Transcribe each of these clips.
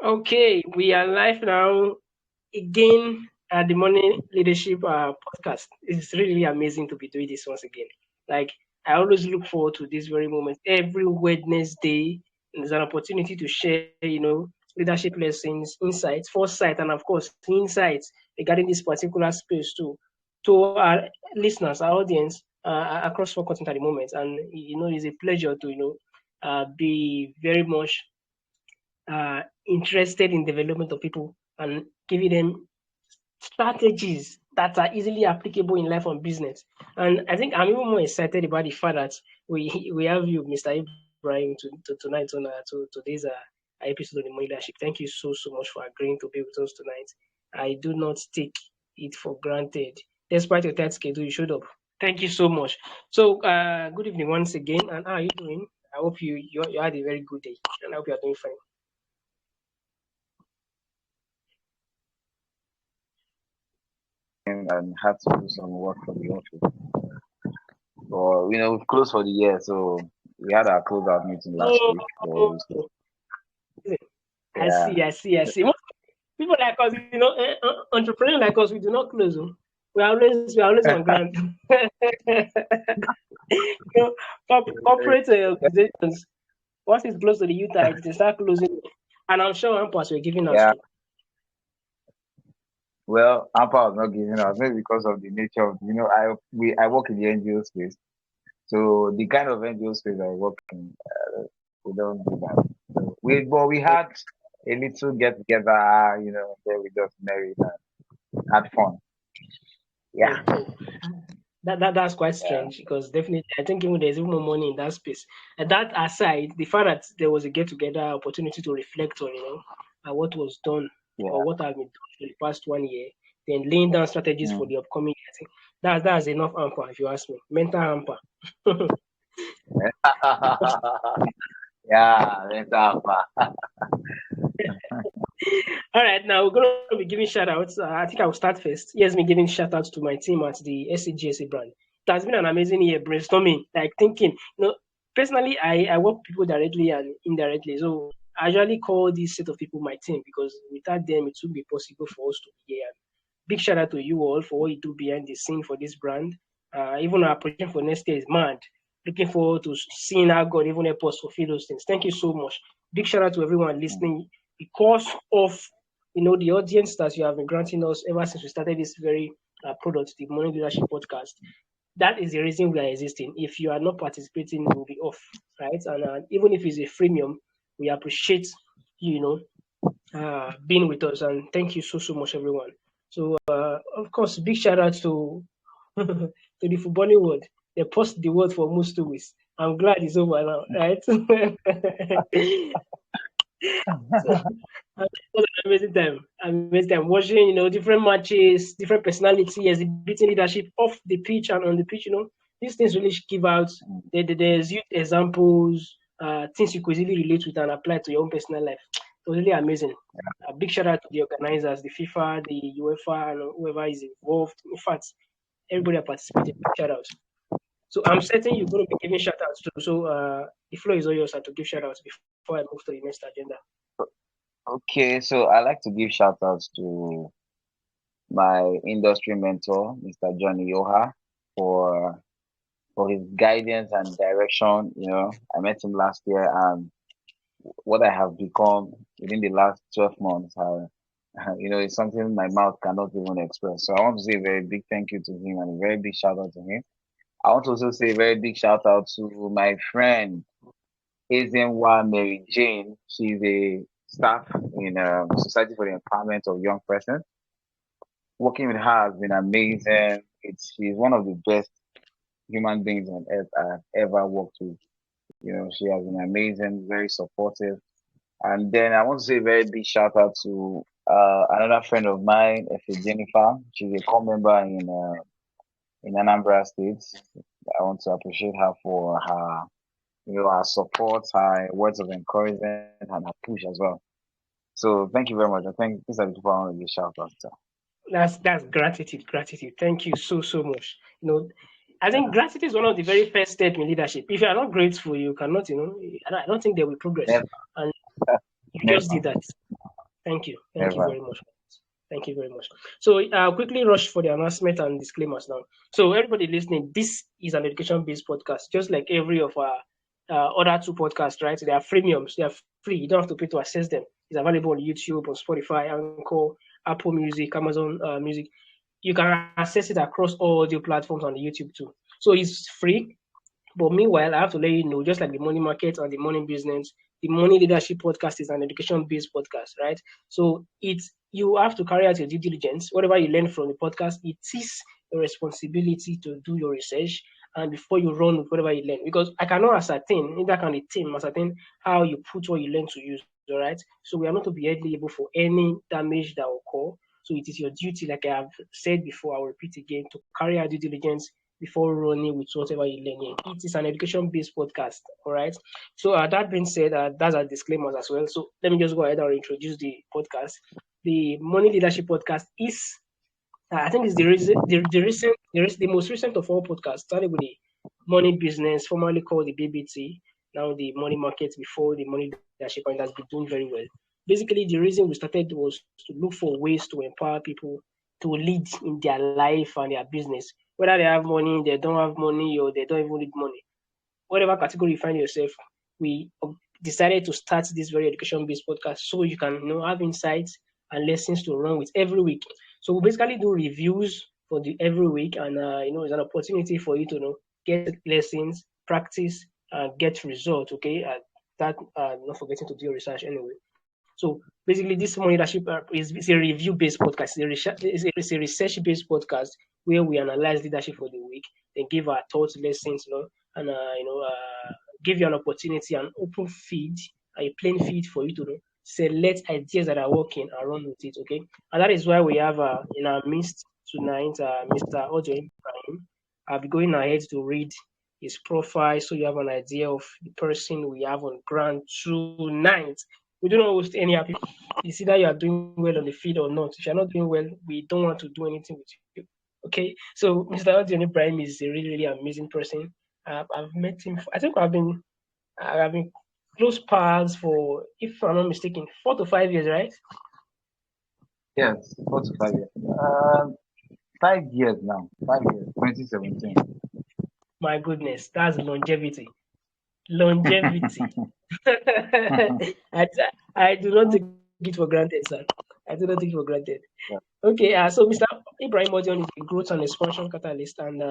Okay, we are live now again at the Morning Leadership podcast. It's really amazing to be doing this once again. Like, I always look forward to this very moment. Every Wednesday, there's an opportunity to share, leadership lessons, insights, foresight, and of course, insights regarding this particular space to our listeners, our audience across four continents at the moment. And, it's a pleasure to, be very much interested in development of people and giving them strategies that are easily applicable in life and business. And I think I'm even more excited about the fact that we have you, Mr. Ibrahim, to tonight on to today's episode of the Money Leadership. Thank you so much for agreeing to be with us tonight. I do not take it for granted. Despite your tight schedule, you showed up. Thank you so much. So, good evening once again. And how are you doing? I hope you had a very good day, and I hope you are doing fine. And had to do some work for the office. But we've closed for the year, so we had our closeout meeting last week. But Oh, yeah, I see. Most people like us, entrepreneurs like us, we do not close. Oh. We are always on ground. Corporate organizations, once it's close to the youth, they start closing. And I'm sure Ampas were giving us yeah. too. Well, AMPA was not giving us maybe because of the nature of I work in the NGO space, so the kind of NGO space I work in, we don't do that. So we had a little get together, where we just married and had fun. Yeah, Oh, that's quite yeah, strange because definitely I think even there's even more money in that space. And that aside, the fact that there was a get together opportunity to reflect on what was done or yeah. what has been done for the past 1 year, then laying down strategies for Mm. the upcoming year. I think that's enough hamper if you ask me. Mental hamper. Yeah, that's AMPA. All right, now we're going to be giving shout outs. I think I will start first. Yes, me giving shout outs to my team at the SCGSA brand. It has been an amazing year brainstorming, like thinking. Personally, I work with people directly and indirectly. So I usually call this set of people my team because without them, it would be possible for us to be here. Big shout out to you all for what you do behind the scene for this brand. Even our projection for next year is mad. Looking forward to seeing how God even help us fulfill those things. Thank you so much. Big shout out to everyone listening because of the audience that you have been granting us ever since we started this very product, the Money Leadership Podcast. That is the reason we are existing. If you are not participating, we'll be off, right? And even if it's a freemium, we appreciate you know being with us, and thank you so much, everyone. So, of course, big shout out to to the footballing world. They post the word for most 2 weeks. I'm glad it's over now, right? So it was an amazing time. Amazing time watching, different matches, different personality, exhibiting leadership off the pitch and on the pitch. These things really give out. There's youth examples, things you could easily relate with and apply to your own personal life. It was really amazing. A big shout out to the organizers, the FIFA, the UEFA, and whoever is involved. In fact, everybody that participated. Big shout out. So I'm certain you're going to be giving shout outs too. So the floor is all yours to give shout outs before I move to the next agenda. Okay, so I like to give shout outs to my industry mentor, Mr. Johnny Yoha, for for his guidance and direction. I met him last year, and what I have become within the last 12 months, it's something my mouth cannot even express. So I want to say a very big thank you to him and a very big shout out to him. I want to also say a very big shout out to my friend Ezenwa Mary Jane. She's a staff in Society for the Empowerment of Young Persons. Working with her has been amazing. She's one of the best human beings on earth I've ever worked with. She has been amazing, very supportive. And then I want to say a very big shout out to another friend of mine, Efe Jennifer. She's a core member in Anambra State. I want to appreciate her for her support, her words of encouragement, and her push as well. So thank you very much. I think these are the people I want to give shout out to. That's gratitude. Thank you so much. I think gratitude is one of the very first steps in leadership. If you are not grateful, you cannot. I don't think there will be progress. Never, And you just never. did that. Thank you. Thank you Ever. very much. Thank you very much. So I'll quickly rush for the announcement and disclaimers now. So everybody listening, this is an education-based podcast, just like every of our other two podcasts, right? They are freemiums. They are free. You don't have to pay to access them. It's available on YouTube, on Spotify, Anchor, Apple Music, Amazon Music. You can access it across all audio platforms on the YouTube too. So it's free. But meanwhile, I have to let you know, just like the money market and the money business, the money leadership podcast is an education-based podcast, right? So it's you have to carry out your due diligence. Whatever you learn from the podcast, it is a responsibility to do your research and before you run with whatever you learn. Because I cannot ascertain, neither can the team ascertain how you put what you learn to use, all right? So we are not to be held liable for any damage that will occur. So it is your duty, like I have said before, I will repeat again, to carry out due diligence before running with whatever you learn here. It is an education-based podcast, all right? So that being said, that's a disclaimer as well. So let me just go ahead and introduce the podcast. The Money Leadership Podcast is, I think, it's the most recent of all podcasts. Started with the money business, formerly called the BBT, now the money market before the money leadership, and it has been doing very well. Basically, the reason we started was to look for ways to empower people to lead in their life and their business. Whether they have money, they don't have money, or they don't even need money, whatever category you find yourself, we decided to start this very education-based podcast so you can have insights and lessons to run with every week. So we basically do reviews for the every week, and it's an opportunity for you to get lessons, practice, and get results. Okay, that not forgetting to do your research anyway. So basically, this money leadership is a review-based podcast. It's a research-based podcast where we analyze leadership for the week, then give our thoughts, lessons, and give you an opportunity, an open feed, a plain feed for you to select ideas that are working and run with it. Okay, and that is why we have in our midst tonight, Mr. Odion Ibrahim. I'll be going ahead to read his profile so you have an idea of the person we have on ground tonight. We do not host any happy. It's either you are doing well on the field or not. If you're not doing well, we don't want to do anything with you. Okay, so Mr. Odion Ibrahim is a really, really amazing person. I've met him. I think I've been close pals for, if I'm not mistaken, 4 to 5 years, right? Yes, 4 to 5 years. 5 years now. 5 years. 2017. My goodness, that's longevity. Longevity. I, I do not take it for granted, sir. I do not take it for granted. Yeah. Okay, so Mr. Ibrahim Odion is a growth and expansion catalyst and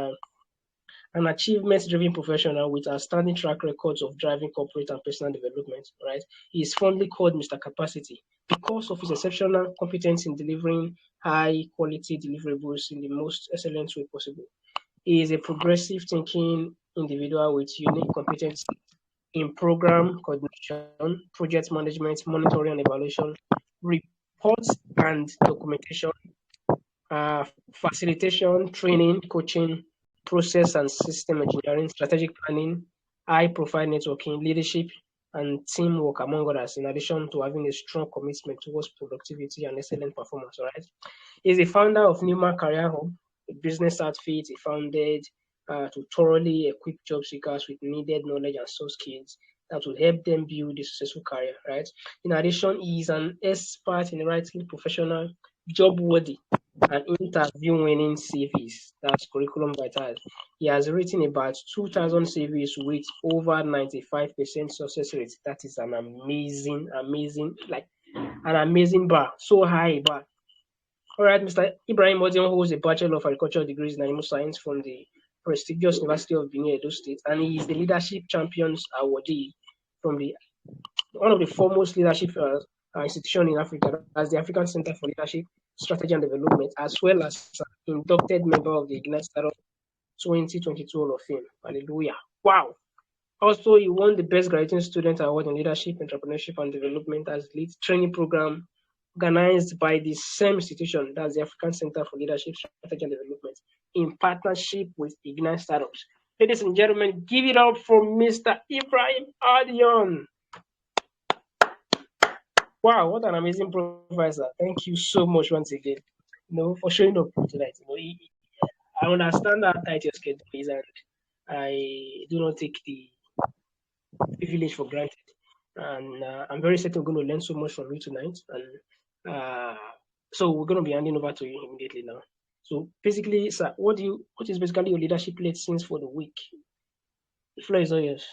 an achievement-driven professional with outstanding track records of driving corporate and personal development. Right, he is fondly called Mr. Capacity because of his exceptional competence in delivering high-quality deliverables in the most excellent way possible. He is a progressive thinking individual with unique competencies in program coordination, project management, monitoring and evaluation, reports and documentation, facilitation, training, coaching, process and system engineering, strategic planning, high profile networking, leadership, and teamwork, among others, in addition to having a strong commitment towards productivity and excellent performance. All right. He's the founder of Pneuma Career Hub, a business outfit he founded to thoroughly equip job seekers with needed knowledge and soft skills that will help them build a successful career, right? In addition, he is an expert in writing professional, job worthy, and interview winning CVs. That's curriculum vital. He has written about 2,000 CVs with over 95% success rate. That is an amazing, amazing, like an amazing bar. So high bar. All right, Mr. Ibrahim Odion holds a Bachelor of Agricultural degrees in Animal Science from the prestigious University of Benin, Edo State, and he is the Leadership Champions Awardee from the one of the foremost leadership institution in Africa, as the African Center for Leadership, Strategy and Development, as well as an inducted member of the Ignite Startup 2022 Hall of Fame. Hallelujah. Wow. Also, he won the Best Graduating Student Award in Leadership, Entrepreneurship, and Development as lead training program organized by the same institution, that's the African Center for Leadership, Strategy, and Development, in partnership with Ignite Startups. Ladies and gentlemen, give it up for Mr. Ibrahim Odion. Wow, what an amazing professor. Thank you so much once again, for showing up tonight. I understand how tight your schedule is, and I do not take the privilege for granted. And I'm very certain we're going to learn so much from you tonight. And Uh, so we're going to be handing over to you immediately now. So basically, sir, what is basically your leadership lessons for the week? The floor is all yours.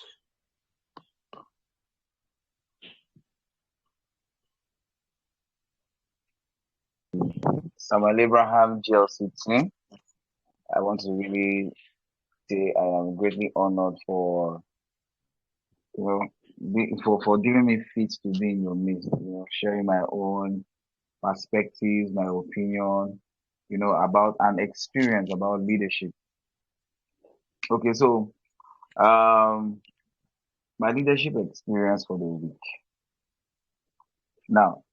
Samuel Abraham GLC team. I want to really say I am greatly honored for for giving me fit to be in your midst. Sharing my own perspectives, my opinion, about an experience about leadership. Okay, so um, my leadership experience for the week. Now,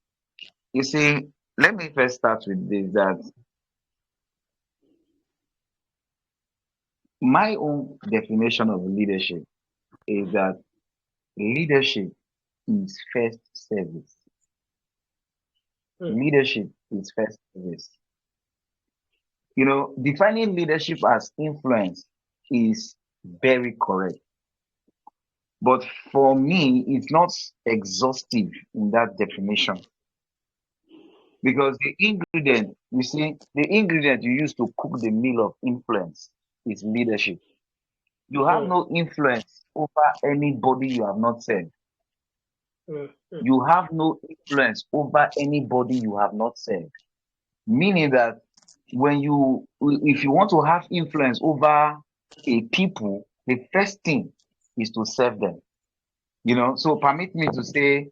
you see, let me first start with this that my own definition of leadership is that leadership is first service. Hmm, Leadership is first service. Defining leadership as influence is very correct. But for me, it's not exhaustive in that definition because the ingredient you use to cook the meal of influence is leadership. You have hmm, no influence over anybody you have not served. hmm, hmm, You have no influence over anybody you have not served. Meaning that if you want to have influence over a people, the first thing is to serve them. So permit me to say,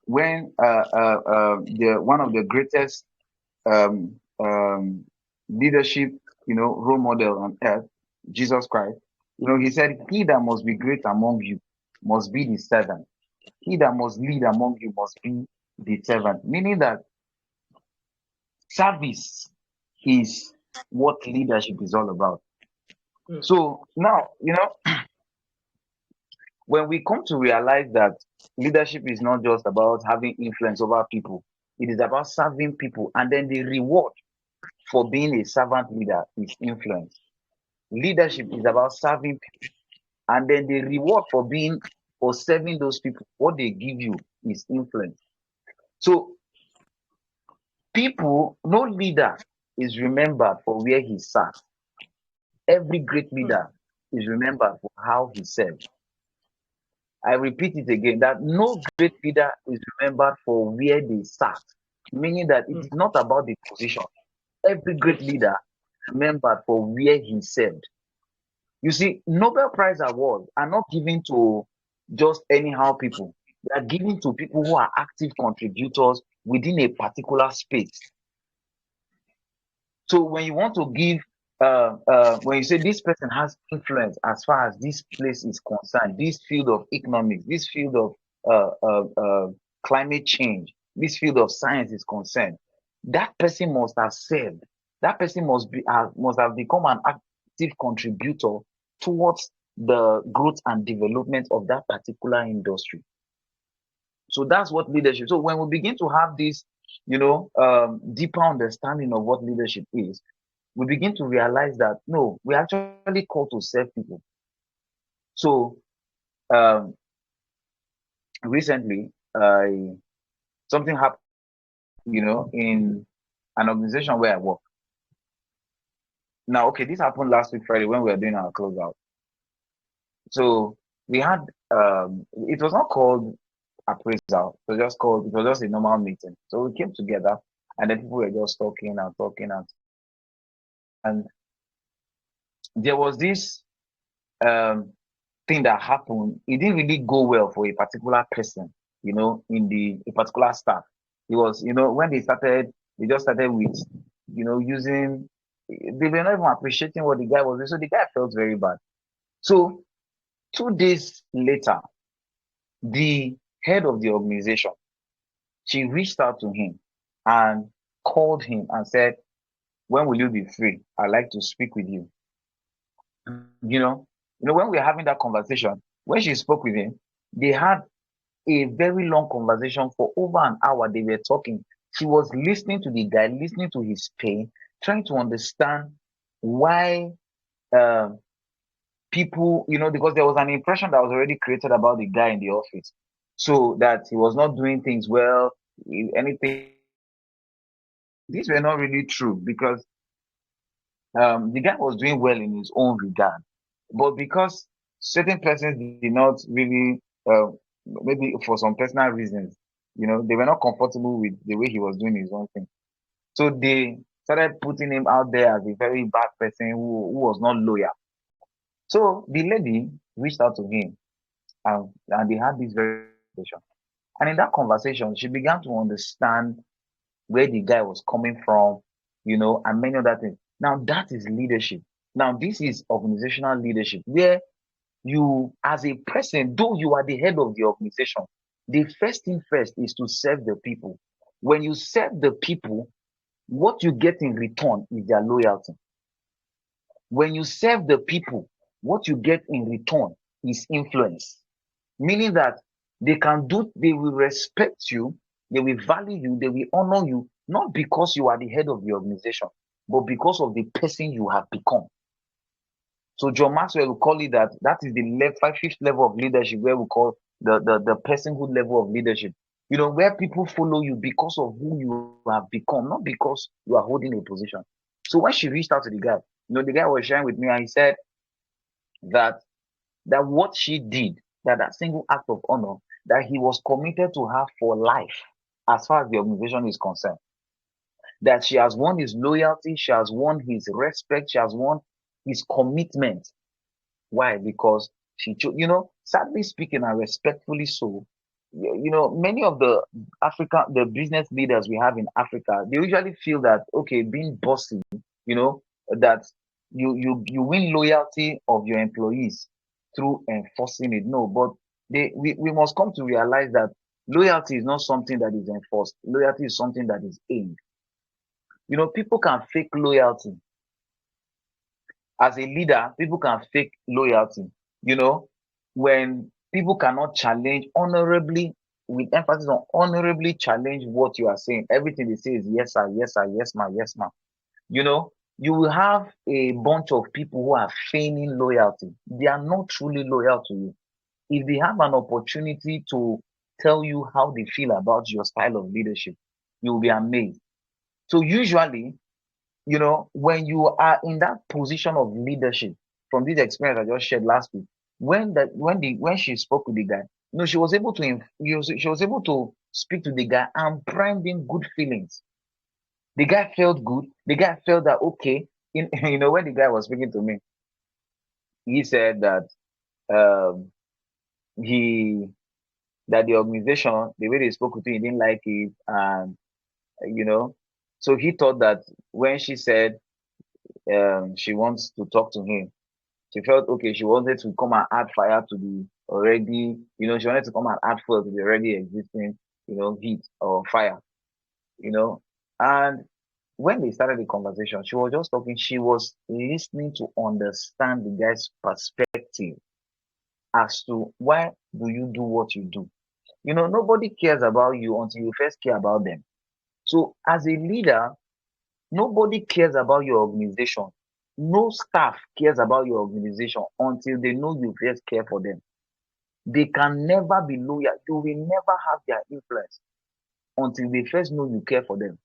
when the one of the greatest leadership, role model on earth, Jesus Christ, he said, "He that must be great among you must be the servant. He that must lead among you must be the servant." Meaning that service is what leadership is all about. hmm, So now, when we come to realize that leadership is not just about having influence over people, it is about serving people, and then the reward for being a servant leader is influence. Leadership is about serving people, and then the reward for serving those people, what they give you is influence. So no leader is remembered for where he sat. Every great hmm, leader is remembered for how he served. I repeat it again, that no great leader is remembered for where they sat, meaning that it hmm, is not about the position. Every great yes. leader is remembered for where he served. You see, Nobel Prize awards are not given to just anyhow people. They are given to people who are active contributors within a particular space. So when you want to give, when you say this person has influence as far as this place is concerned, this field of economics, this field of uh, uh, uh, climate change, this field of science is concerned, that person must have served. That person must have become an active contributor towards the growth and development of that particular industry. So that's what leadership. So when we begin to have this, deeper understanding of what leadership is, we begin to realize that no, we're actually called to serve people. So um, recently, something happened, in an organization where I work. Now, okay, this happened last week Friday when we were doing our closeout. So we had it was not called appraisal. It was just a normal meeting. So we came together and then people were just talking and talking and there was this um thing that happened. It didn't really go well for a particular person, in the a particular staff. It was, when they just started with, using, they were not even appreciating what the guy was doing. So the guy felt very bad. So 2 days later, the head of the organization, she reached out to him and called him and said, "When will you be free? I'd like to speak with you." When we were having that conversation, when she spoke with him, they had a very long conversation for over an hour. They were talking. She was listening to the guy, listening to his pain, trying to understand why uh, people, because there was an impression that was already created about the guy in the office. So that he was not doing things well, anything these were not really true because the guy was doing well in his own regard, but because certain persons did not really, maybe for some personal reasons, they were not comfortable with the way he was doing his own thing. So they started putting him out there as a very bad person who was not loyal. So the lady reached out to him, and they had this very conversation. And in that conversation, she began to understand where the guy was coming from, and many other things. Now that is leadership. Now this is organizational leadership where you, as a person, though you are the head of the organization, the first thing first is to serve the people. When you serve the people, what you get in return is their loyalty. When you serve the people, what you get in return is influence. Meaning that they will respect you, they will value you, they will honor you, not because you are the head of the organization, but because of the person you have become. So John Maxwell will call it that is the fifth level of leadership, where we call the personhood level of leadership. Where people follow you because of who you have become, not because you are holding a position. So when she reached out to the guy, the guy was sharing with me, and he said that what she did, that single act of honor, that he was committed to her for life, as far as the organization is concerned. That she has won his loyalty, she has won his respect, she has won his commitment. Why? Because she chose, sadly speaking and respectfully so, many of the business leaders we have in Africa, they usually feel that, okay, being bossy, that you win loyalty of your employees through enforcing it. No, but we must come to realize that loyalty is not something that is enforced. Loyalty is something that is aimed. People can fake loyalty. As a leader, people can fake loyalty. When people cannot challenge honorably, with emphasis on honorably challenge what you are saying. Everything they say is yes, sir, yes, sir, yes, ma, yes, ma. You will have a bunch of people who are feigning loyalty. They are not truly loyal to you. If they have an opportunity to tell you how they feel about your style of leadership, you will be amazed. So usually, when you are in that position of leadership, from this experience I just shared last week, when she spoke with the guy, she was able to speak to the guy and prime in good feelings. The guy felt good. The guy felt that, okay, when the guy was speaking to me, he said that um, he that the organization, the way they spoke with him, he didn't like it, and you know, so he thought that when she said she wants to talk to him, she felt okay. She wanted to come and add fire to the already, she wanted to come and add fuel to the already existing, heat or fire, you know, and when they started the conversation, she was just talking. She was listening to understand the guy's perspective as to why do you do what you do. Nobody cares about you until you first care about them. So as a leader, nobody cares about your organization. No staff cares about your organization until they know you first care for them. They can never be loyal. You will never have their influence until they first know you care for them.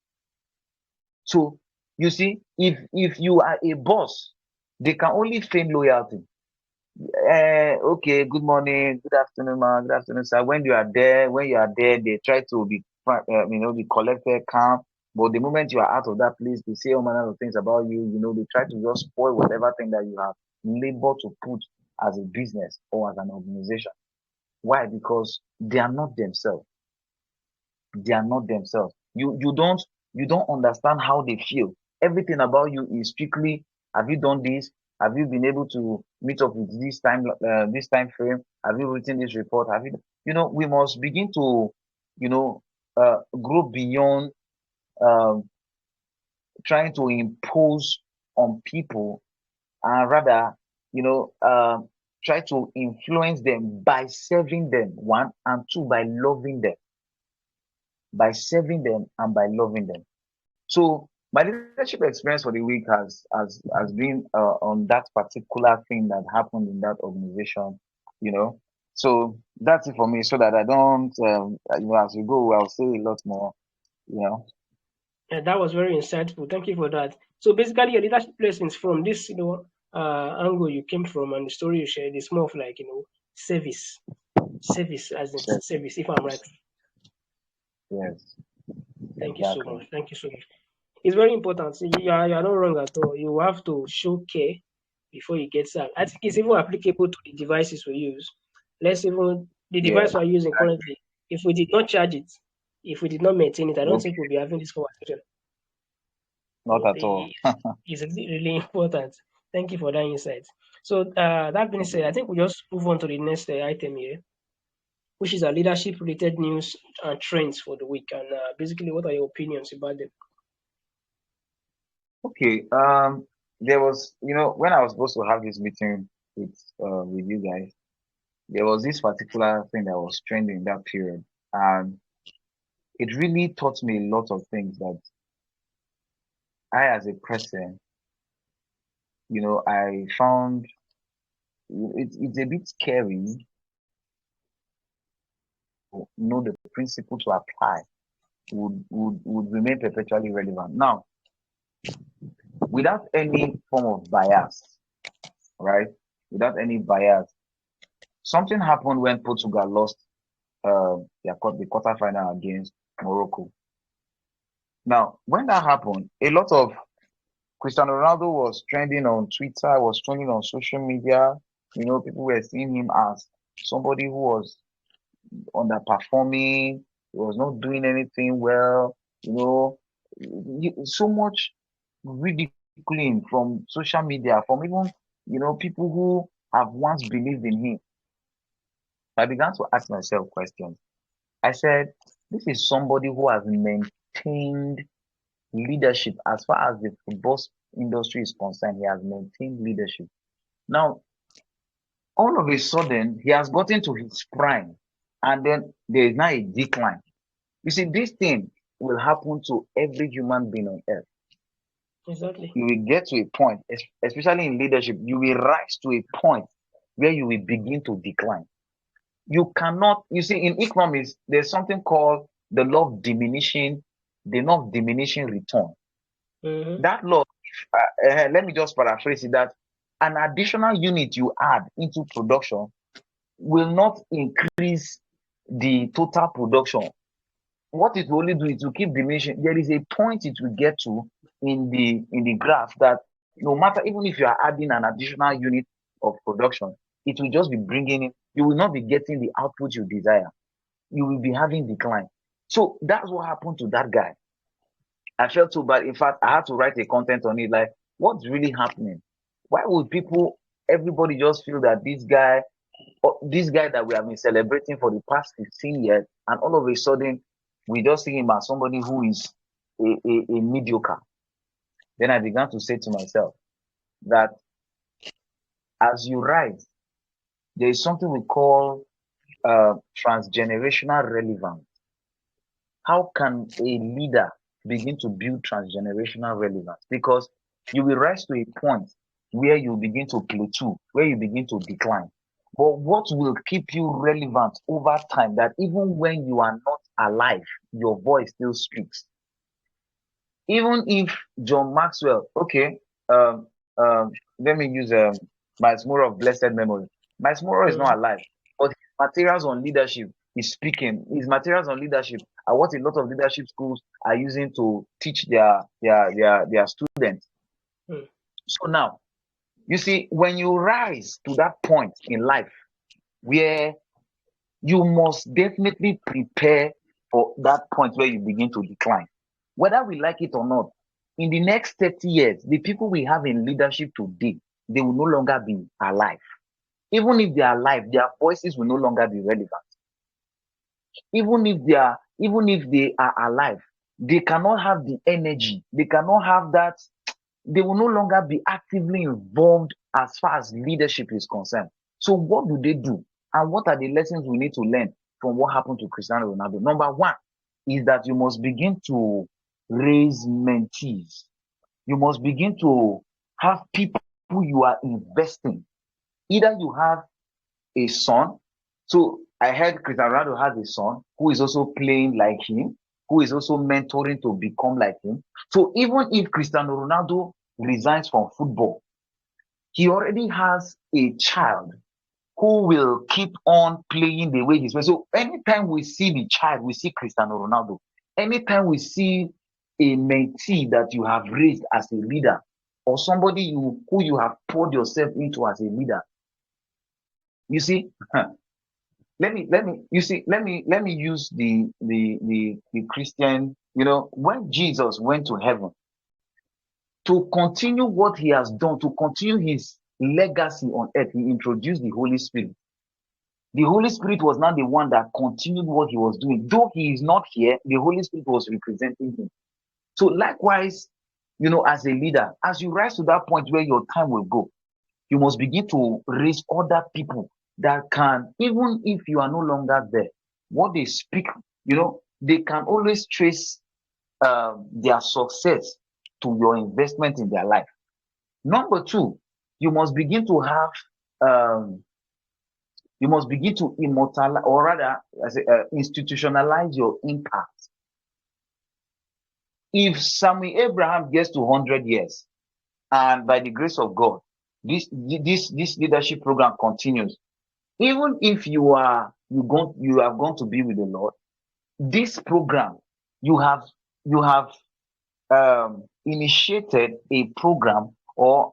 So you see, if you are a boss, they can only feign loyalty. Okay, good morning, good afternoon, ma, good afternoon, sir. When you are there, they try to be collected, calm. But the moment you are out of that place, they say all manner of things about you. They try to just spoil whatever thing that you have labored to put as a business or as an organization. Why? Because they are not themselves. They are not themselves. You don't understand how they feel. Everything about you is strictly, have you done this? Have you been able to meet up with this time frame? Have you written this report? Have you? We must begin to, grow beyond um, trying to impose on people, and rather, try to influence them by serving them, one, and two, by loving them, by serving them and by loving them. So my leadership experience for the week has been on that particular thing that happened in that organization, you know. So that's it for me, so that I don't, as we go, I'll say a lot more, you know. And that was very insightful. Thank you for that. So basically, your leadership lessons from this, angle you came from and the story you shared is more of like, service, service as in Yes, service. If I'm right, yes, thank you so exactly. much. Thank you so much. It's very important. So you are not wrong at all. You have to show care before you get served. I think it's even applicable to the devices we use. Let's even the Yeah, device we're using currently. If we did not charge it, if we did not maintain it, I don't okay, think we'll be having this conversation. not at all. It's really important. Thank you for that insight. So that being said, I think we just move on to the next item here, which is our leadership related news and trends for the week. And basically, what are your opinions about them? Okay, there was, when I was supposed to have this meeting with you guys, there was this particular thing that was trending in that period, and it really taught me a lot of things that I, as a person, I found it's a bit scary to know the principle to apply would remain perpetually relevant. Now, without any form of bias, right? Without any bias, something happened when Portugal lost the quarterfinal against Morocco. Now, when that happened, a lot of Cristiano Ronaldo was trending on Twitter, was trending on social media. People were seeing him as somebody who was underperforming, he was not doing anything well, so much ridiculing from social media, from even, people who have once believed in him. I began to ask myself questions. I said, this is somebody who has maintained leadership as far as the football industry is concerned. He has maintained leadership. Now, all of a sudden, he has gotten to his prime, and then there is now a decline. You see, this thing will happen to every human being on earth. Exactly. You will get to a point, especially in leadership, you will rise to a point where you will begin to decline. You cannot, you see, in economics, there's something called the law of diminishing return. Mm-hmm. That law, let me just paraphrase it, that an additional unit you add into production will not increase the total production. What it will only do is to keep diminishing. There is a point it will get to in the graph that no matter, even if you are adding an additional unit of production, it will just be bringing in. You will not be getting the output you desire. You will be having decline. So that's what happened to that guy. I felt so bad. In fact, I had to write a content on it. Like, what's really happening? Why would everybody just feel that this guy that we have been celebrating for the past 15 years, and all of a sudden, we just see him as somebody who is a mediocre? Then I began to say to myself that as you rise, there is something we call transgenerational relevance. How can a leader begin to build transgenerational relevance? Because you will rise to a point where you begin to plateau, where you begin to decline. But what will keep you relevant over time, that even when you are not alive, your voice still speaks? Even if John Maxwell, okay, let me use Miles Moore of blessed memory. Miles Moore is not Mm-hmm. alive, but his materials on leadership is speaking. His materials on leadership are what a lot of leadership schools are using to teach their students. Mm. So now, you see, when you rise to that point in life where you must definitely prepare for that point where you begin to decline. Whether we like it or not, in the next 30 years, the people we have in leadership today, they will no longer be alive. Even if they are alive, their voices will no longer be relevant. Even if they are alive, they cannot have the energy. They cannot have that. They will no longer be actively involved as far as leadership is concerned. So what do they do? And what are the lessons we need to learn from what happened to Cristiano Ronaldo? Number one is that you must begin to raise mentees. You must begin to have people who you are investing. Either you have a son. So I heard Cristiano Ronaldo has a son who is also playing like him. who is also mentoring to become like him. So even if Cristiano Ronaldo resigns from football, he already has a child who will keep on playing the way he's playing. So anytime we see the child, we see Cristiano Ronaldo. Anytime we see a mentee that you have raised as a leader, or somebody who you have poured yourself into as a leader, you see, let me use the Christian, when Jesus went to heaven to continue what he has done, to continue his legacy on earth, he introduced the Holy Spirit. The Holy Spirit was not the one that continued what he was doing. Though he is not here, the Holy Spirit was representing him. So likewise, as a leader, as you rise to that point where your time will go, you must begin to raise other people that can, even if you are no longer there, what they speak, they can always trace their success to your investment in their life. Number two, you must begin to have immortalize, or rather, institutionalize your impact. If Samuel Abraham gets to 100 years, and by the grace of God, this leadership program continues, even if you have gone to be with the Lord, this program, you have initiated a program or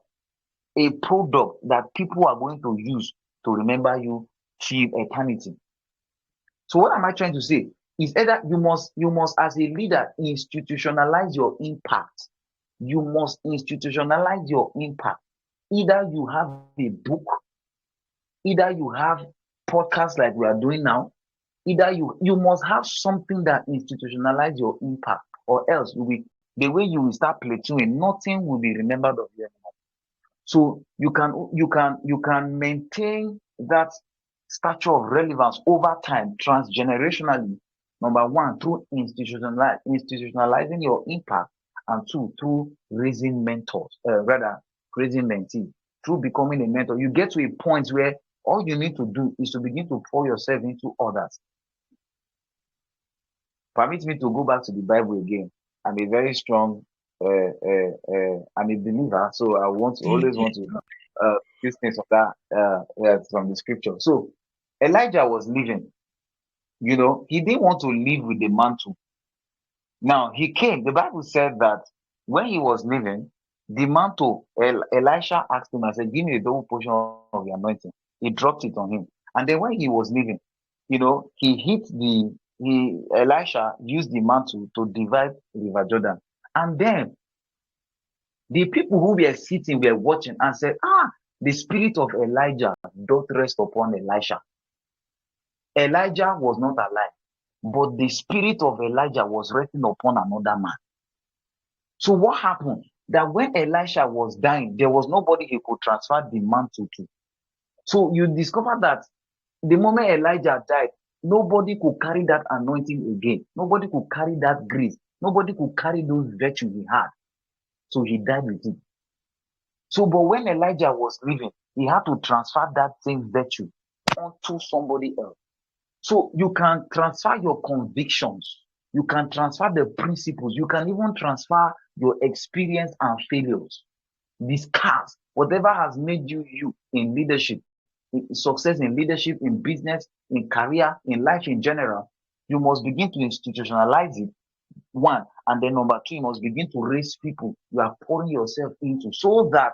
a product that people are going to use to remember you till eternity. So what am I trying to say? Is either you must as a leader institutionalize your impact. You must institutionalize your impact. Either you have a book, either you have podcasts like we are doing now, either you must have something that institutionalize your impact, or else the way you will start platooning, nothing will be remembered of you anymore. So you can maintain that stature of relevance over time, transgenerationally. Number one, through institutionalizing your impact, and two, through raising mentors, raising mentees, through becoming a mentor. You get to a point where all you need to do is to begin to pour yourself into others. Permit me to go back to the Bible again. I'm a very strong, I'm a believer, so I always want to use things of that from the scripture. So Elijah was living, he didn't want to live with the mantle. Now he came. The Bible said that when he was living, the mantle, Elisha asked him, I said, give me a double portion of the anointing. He dropped it on him. And then when he was leaving, Elisha used the mantle to divide River Jordan. And then the people who were sitting were watching and said, the spirit of Elijah doth rest upon Elisha. Elijah was not alive, but the spirit of Elijah was resting upon another man. So what happened? That when Elisha was dying, there was nobody he could transfer the mantle to. So you discover that the moment Elijah died, nobody could carry that anointing again. Nobody could carry that grace. Nobody could carry those virtues he had. So he died with it. So, but when Elijah was living, he had to transfer that same virtue onto somebody else. So you can transfer your convictions. You can transfer the principles. You can even transfer your experience and failures. The scars, whatever has made you in leadership, in success in leadership, in business, in career, in life in general, you must begin to institutionalize it. One, and then number two, you must begin to raise people you are pouring yourself into, so that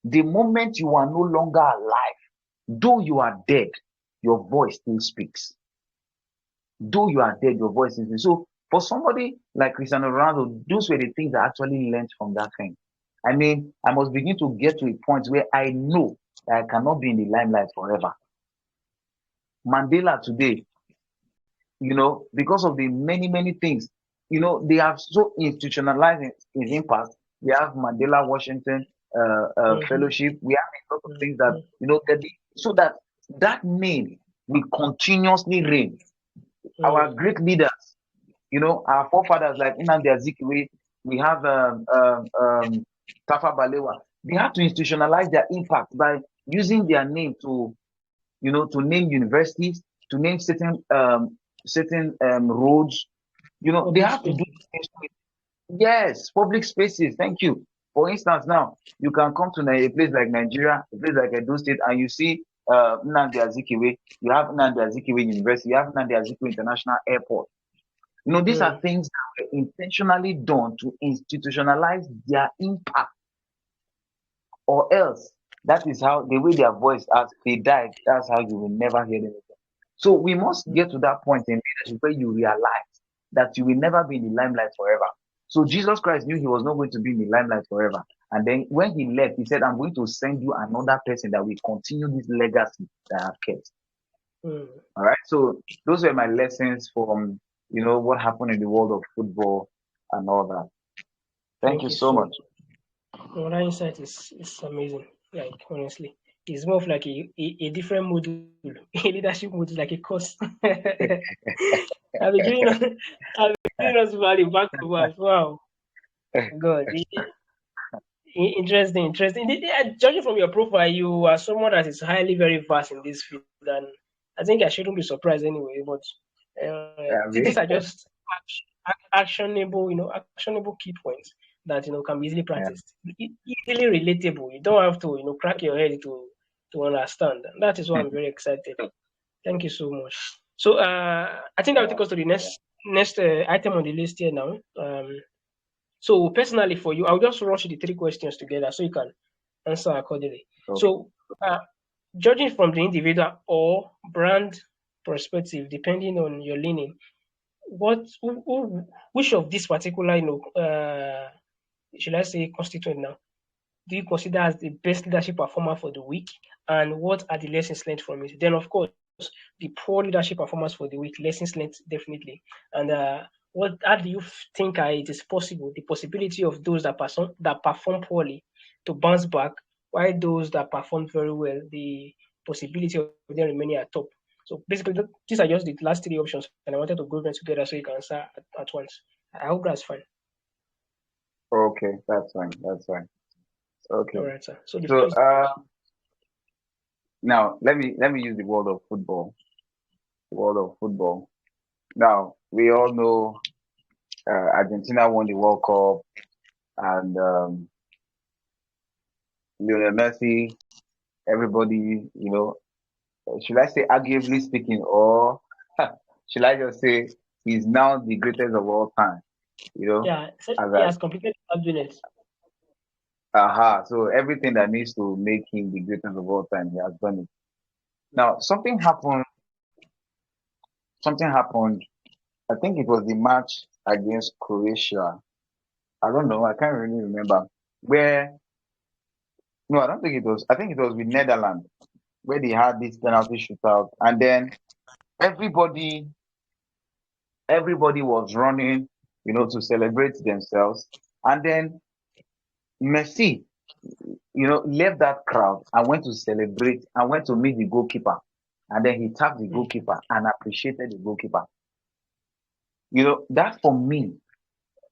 the moment you are no longer alive, though you are dead, your voice still speaks. Though you are dead, your voice still speaks. So for somebody like Cristiano Ronaldo, those were the things I actually learned from that thing. I mean, I must begin to get to a point where I know that I cannot be in the limelight forever. Mandela today, because of the many things, they have so institutionalized his impact. We have Mandela Washington Fellowship. We have a lot of things that, so that name will continuously reign. Our great leaders, our forefathers like Nnamdi Azikiwe, we have Tafa Balewa. They have to institutionalize their impact by using their name to name universities, to name certain roads, They Public have to do spaces. things with, yes, public spaces. Thank you. For instance, now you can come to a place like Nigeria, a place like Edo State, and you see Nnamdi Azikiwe. You have Nnamdi Azikiwe University. You have Nnamdi Azikiwe International Airport. These are Mm, things that were intentionally done to institutionalize their impact, or else that is how the way their voice as they died, that's how you will never hear them again. So we must mm, get to that point in leadership where you realize that you will never be in the limelight forever. So Jesus Christ knew he was not going to be in the limelight forever. And then when he left, he said, I'm going to send you another person that will continue this legacy that I have kept. mm. All right. So those were my lessons from, what happened in the world of football and all that. Thank Thank you you so so much. much. No, that insight is amazing. Like honestly, it's more of like a different module. A leadership module, like a course. I'll be giving us, I'll be giving us value back to back. Wow, God, interesting, interesting. Judging from your profile, you are someone that is highly very vast in this field, and I think I shouldn't be surprised anyway. But these are just actionable, actionable key points that can be easily Yeah. practiced, easily relatable. You don't have to, crack your head to understand. And that is why I'm very excited. Thank you so much. So I think that will take us to the next item on the list here now. So personally for you, I'll just rush the three questions together so you can answer accordingly. Okay. So judging from the individual or brand perspective, depending on your leaning, which of these particular, should I say constituent now, do you consider as the best leadership performer for the week? And what are the lessons learned from it? Then, of course, the poor leadership performance for the week, lessons learned definitely. And how do you think it is possible, the possibility of those that perform poorly to bounce back, while those that perform very well, the possibility of them remaining at top? So basically, these are just the last three options, and I wanted to group them together so you can answer at once. I hope that's fine. Okay, that's fine. That's fine. All Okay. right, sir. So the So floor is now let me use the world of football. The world of football. Now we all know Argentina won the World Cup, and Lionel Messi. Everybody, should I say arguably speaking, or should I just say he's now the greatest of all time? You know, Yeah, so as he I has completed 5 minutes. aha. So everything that needs to make him the greatest of all time, he has done it. Now something happened. Something happened. I think it was the match against Croatia. I don't know. I can't really remember. Where no, I don't think it was. I think it was with Netherlands where they had this penalty shootout, and then everybody, everybody was running, to celebrate themselves, and then Messi, left that crowd and went to celebrate and went to meet the goalkeeper, and then he tapped the Mm, goalkeeper and appreciated the goalkeeper. That for me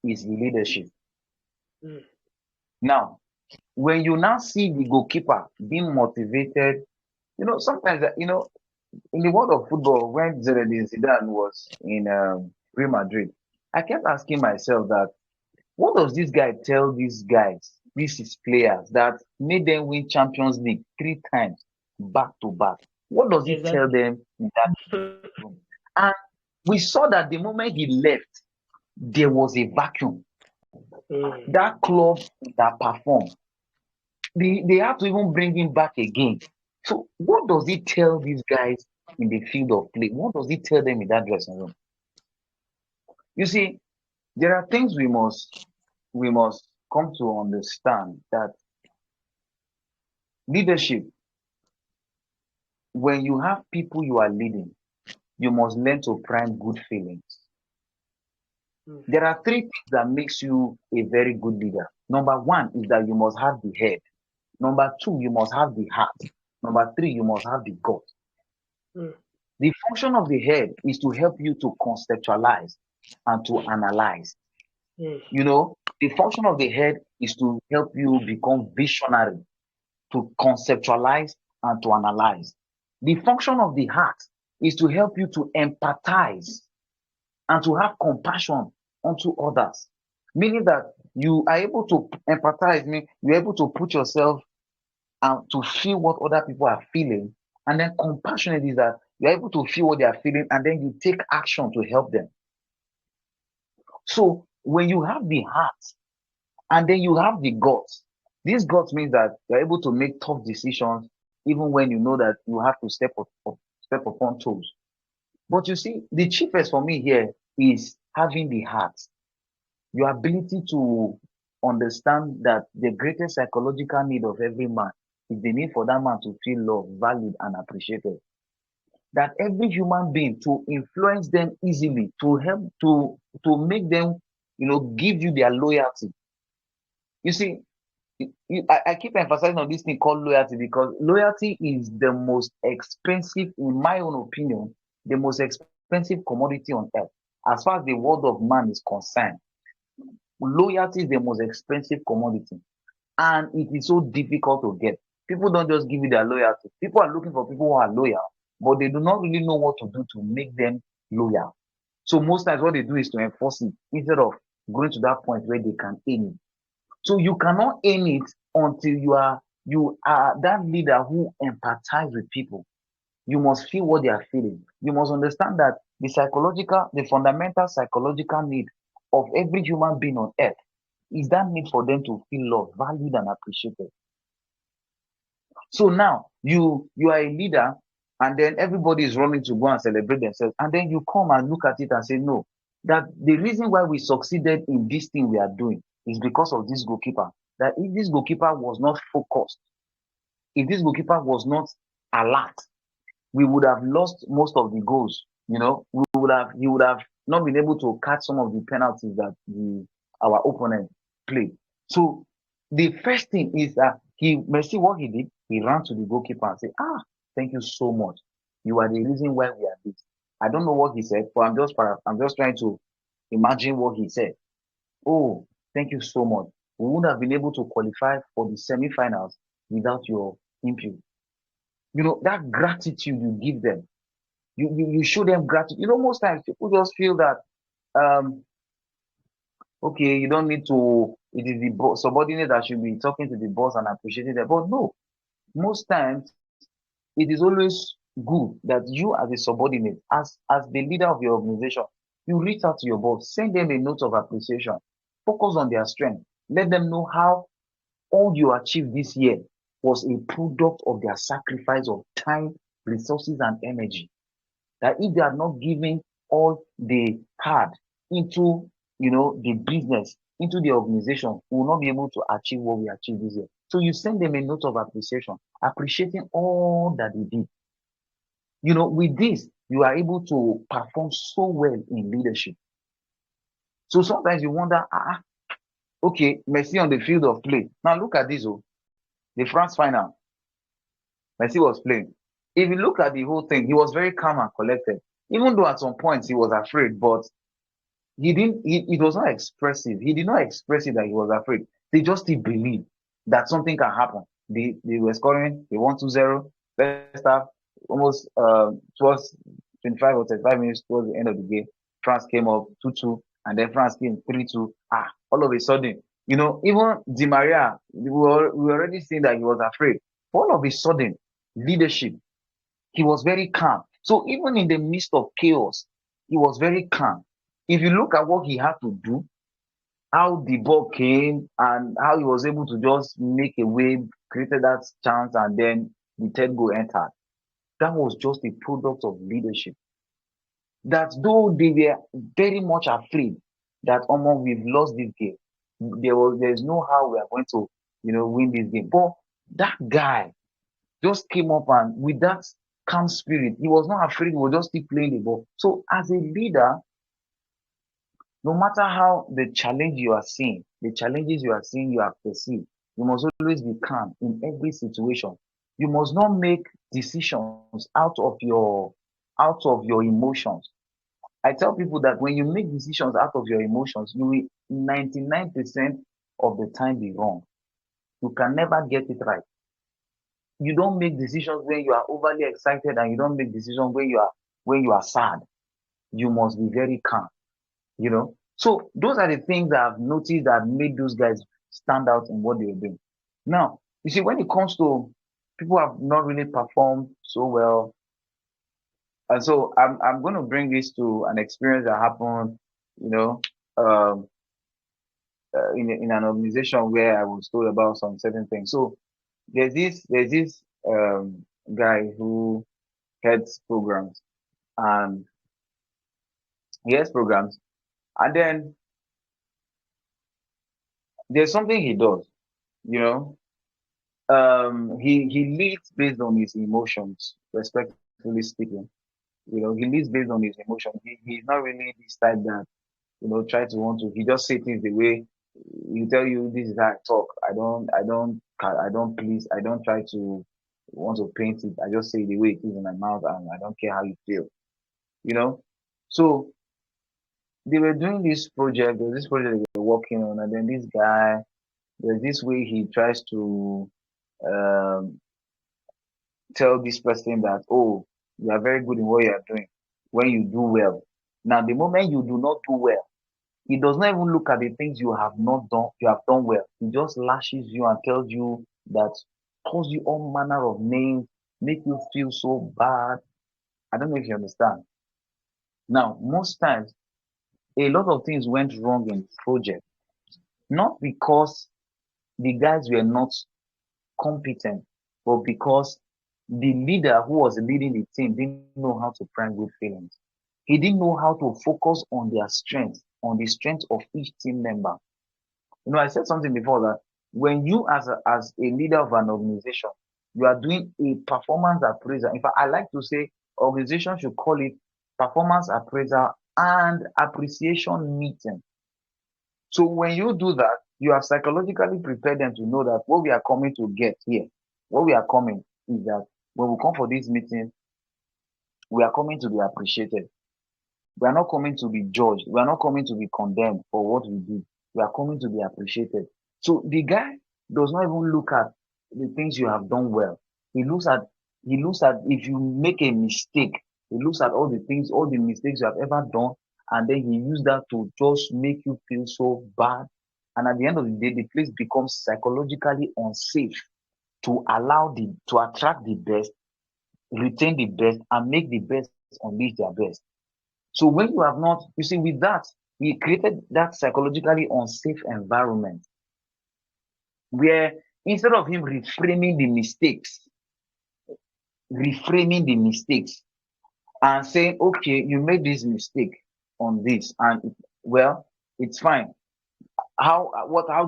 is leadership. mm, Now, when you now see the goalkeeper being motivated, sometimes in the world of football, when Zinedine Zidane was in Real Madrid, I kept asking myself that what does this guy tell these guys, these his players that made them win Champions League 3 times back to back? What does he tell exactly. them in that room? And we saw that the moment he left, there was a vacuum. Mm, That club that performed, they have to even bring him back again. So what does he tell these guys in the field of play? What does he tell them in that dressing room? You see, there are things we must come to understand that leadership, when you have people you are leading, you must learn to prime good feelings. mm, There are three things that makes you a very good leader. Number one is that you must have the head. Number two, you must have the heart. Number three, you must have the gut. mm, The function of the head is to help you to conceptualize and to analyze. mm, The function of the head is to help you become visionary, to conceptualize and to analyze. The function of the heart is to help you to empathize and to have compassion unto others. Meaning that you are able to empathize, mean you're able to put yourself and to feel what other people are feeling. And then compassionate is that you're able to feel what they are feeling and then you take action to help them. So when you have the heart and then you have the guts, this guts means that you're able to make tough decisions even when you know that you have to step upon toes. But you see, the chiefest for me here is having the heart, your ability to understand that the greatest psychological need of every man is the need for that man to feel loved, valued, and appreciated. That every human being to influence them easily, to help to make them, give you their loyalty. You see, I keep emphasizing on this thing called loyalty because loyalty is the most expensive, in my own opinion, the most expensive commodity on earth. As far as the world of man is concerned, loyalty is the most expensive commodity, and it is so difficult to get. People don't just give you their loyalty. People are looking for people who are loyal, but they do not really know what to do to make them loyal. So most times what they do is to enforce it instead of going to that point where they can aim it. So you cannot aim it until you are that leader who empathize with people. You must feel what they are feeling. You must understand that the fundamental psychological need of every human being on earth is that need for them to feel loved, valued, and appreciated. So now you are a leader, and then everybody is running to go and celebrate themselves, and then you come and look at it and say, no, that the reason why we succeeded in this thing we are doing is because of this goalkeeper. That if this goalkeeper was not focused, if this goalkeeper was not alert, we would have lost most of the goals. He would have not been able to catch some of the penalties that our opponent played. So the first thing is that see what he did. He ran to the goalkeeper and said, thank you so much. You are the reason why we are this. I don't know what he said, but I'm just trying to imagine what he said. Oh, thank you so much. We would have been able to qualify for the semi-finals without your input. That gratitude you give them, you show them gratitude. Most times people just feel that, okay, you don't need to, it is the subordinate that should be talking to the boss and appreciating them. But no, most times it is always good that you as a subordinate, as the leader of your organization, you reach out to your boss, send them a note of appreciation, focus on their strength, let them know how all you achieved this year was a product of their sacrifice of time, resources, and energy. That if they are not giving all they had into the business, into the organization, we will not be able to achieve what we achieved this year. So you send them a note of appreciation, appreciating all that they did. With this, you are able to perform so well in leadership. So sometimes you wonder, okay, Messi on the field of play. Now look at this, the France final. Messi was playing. If you look at the whole thing, he was very calm and collected. Even though at some points he was afraid, but it was not expressive. He did not express it that he was afraid. They just still believe that something can happen. They were scoring, they won 2-0. First half, almost towards 25 or 35 minutes towards the end of the game, France came up 2-2, and then France came 3-2. All of a sudden, even Di Maria, we were already seeing that he was afraid. All of a sudden, leadership, he was very calm. So even in the midst of chaos, he was very calm. If you look at what he had to do, how the ball came and how he was able to just make a way, created that chance, and then the third goal entered. That was just a product of leadership. That though they were very much afraid that we've lost this game, there's no how we are going to win this game. But that guy just came up, and with that calm spirit, he was not afraid. He was just keep playing the ball. So as a leader, no matter how the challenges you are seeing, you have perceived, you must always be calm in every situation. You must not make decisions out of your emotions. I tell people that when you make decisions out of your emotions, you will 99% of the time be wrong. You can never get it right. You don't make decisions when you are overly excited, and you don't make decisions when you are sad. You must be very calm. you know. So those are the things that I've noticed that made those guys stand out in what they were doing. Now, you see, when it comes to people who have not really performed so well, and so I'm going to bring this to an experience that happened, you know, um, in an organization where I was told about some certain things. So there's this guy who heads programs, and he heads programs, and then there's something he does, you know. He leads based on his emotions, respectfully speaking. You know, he leads based on his emotions. He's not really this type that, you know, try to want to. He just say things the way he tell you. This is how I talk. I don't please. I don't try to want to paint it. I just say the way it is in my mouth, and I don't care how you feel. You know. So they were doing this project. There was this project they were working on, and then this guy, there's this way he tries to um, tell this person that, oh, you are very good in what you are doing when you do well. Now, the moment you do not do well, he does not even look at the things you have not done, you have done well. He just lashes you and tells you that, calls you all manner of names, make you feel so bad. I don't know if you understand. Now, most times, a lot of things went wrong in the project, not because the guys were not competent, but because the leader who was leading the team didn't know how to prime good feelings. He didn't know how to focus on their strength, on the strength of each team member. You know, I said something before that when you as a leader of an organization, you are doing a performance appraisal. In fact, I like to say organization should call it performance appraisal and appreciation meeting. So when you do that, you have psychologically prepared them to know that what we are coming to get here, what we are coming is that when we come for this meeting, we are coming to be appreciated. We are not coming to be judged. We are not coming to be condemned for what we did. We are coming to be appreciated. So the guy does not even look at the things you have done well. He looks at he looks at if you make a mistake, he looks at all the things, all the mistakes you have ever done, and then he used that to just make you feel so bad. And at the end of the day, the place becomes psychologically unsafe to allow the to attract the best, retain the best, and make the best unleash their best. So when you have not, you see, with that, we created that psychologically unsafe environment where instead of him reframing the mistakes and saying, okay, you made this mistake on this, and well, it's fine. How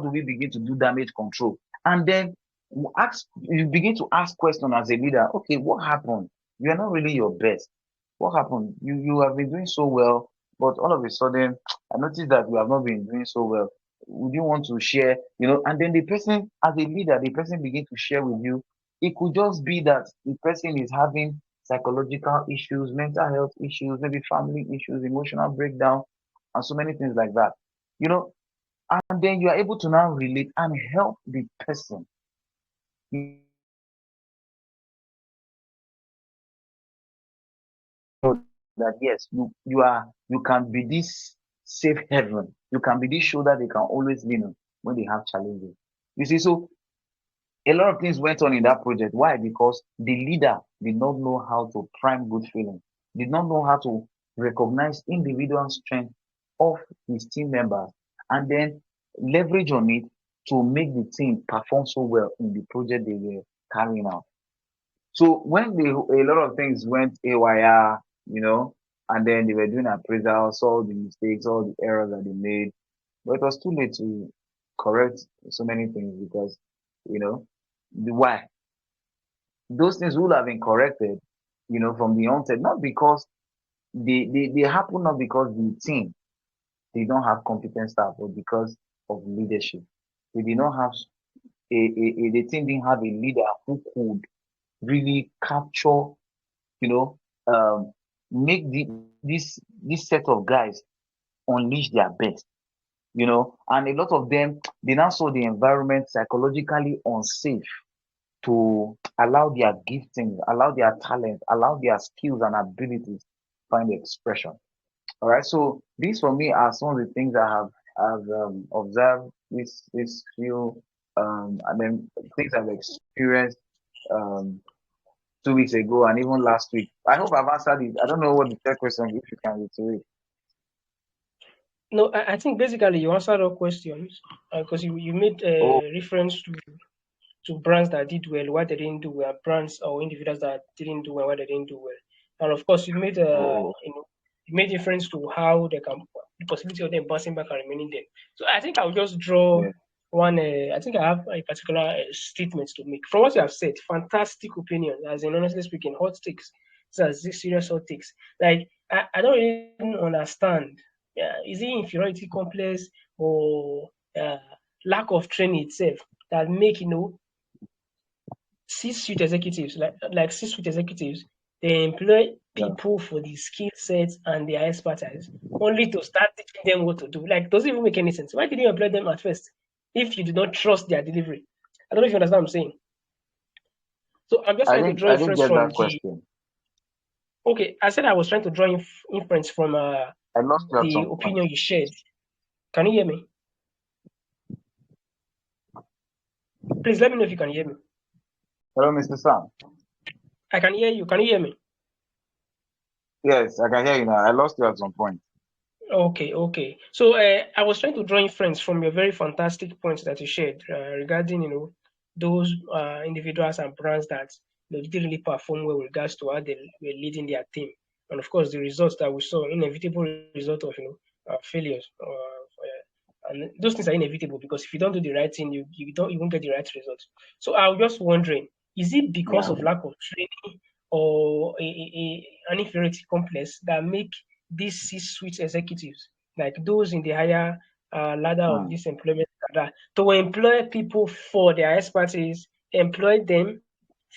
do we begin to do damage control? And then you begin to ask questions as a leader. Okay, what happened? You are not really your best. What happened? You have been doing so well, but all of a sudden I noticed that you have not been doing so well. Would you want to share? You know, and then the person, as a leader, the person begin to share with you. It could just be that the person is having psychological issues, mental health issues, maybe family issues, emotional breakdown, and so many things like that. You know, and then you are able to now relate and help the person, you know, that yes, you can be this safe haven, you can be this shoulder they can always lean on when they have challenges. You see, so a lot of things went on in that project. Why? Because the leader did not know how to prime good feeling, did not know how to recognize individual strength of his team members, and then leverage on it to make the team perform so well in the project they were carrying out. So when a lot of things went AYR, you know, and then they were doing appraisal, saw the mistakes, all the errors that they made, but it was too late to correct so many things because, you know, the why those things would have been corrected, you know, from the onset, not because they happen, not because the team they don't have competent staff, but because of leadership. They did not have the team didn't have a leader who could really capture, you know, make this set of guys unleash their best, you know, and a lot of them they now saw the environment psychologically unsafe to allow their giftings, allow their talent, allow their skills and abilities find expression. All right. So these for me are some of the things I have observed this few and then things I've experienced um 2 weeks ago and even last week. I hope I've answered it. I don't know what the third question if you can reiterate. No, I think basically you answered all questions because you made Oh, reference to brands that did well, why they didn't do well, brands or individuals that didn't do well, why they didn't do well. And of course, oh, you made reference to how they can the possibility of them bouncing back and remaining there. So I think I'll just draw yeah, one. I think I have a particular statement to make from what you have said. Fantastic opinion, as in honestly speaking, hot takes. So as this serious hot takes. Like I don't even understand. Is it inferiority complex or lack of training itself that make C-suite executives, like C-suite executives, they employ yeah. people for the skill sets and their expertise, only to start teaching them what to do. Like, does it even make any sense? Why did you employ them at first if you do not trust their delivery? I don't know if you understand what I'm saying. So I'm just trying to draw I didn't inference get from that the. question. Okay, I said I was trying to draw inference from I lost you at the some point. opinion you shared. Can you hear me? Please let me know if you can hear me. Hello, Mr. Sam. I can hear you. Can you hear me? Yes, I can hear you now. I lost you at some point. Okay, okay. So I was trying to draw inference from your very fantastic points that you shared regarding those individuals and brands that didn't really perform well with regards to how they were leading their team, and of course the results that we saw, inevitable result of failures. And those things are inevitable because if you don't do the right thing, you don't even get the right results. So I was just wondering, is it because Yeah. of lack of training or an inferiority complex that make these C-suite executives, like those in the higher ladder of Hmm. this employment ladder, to employ people for their expertise, employ them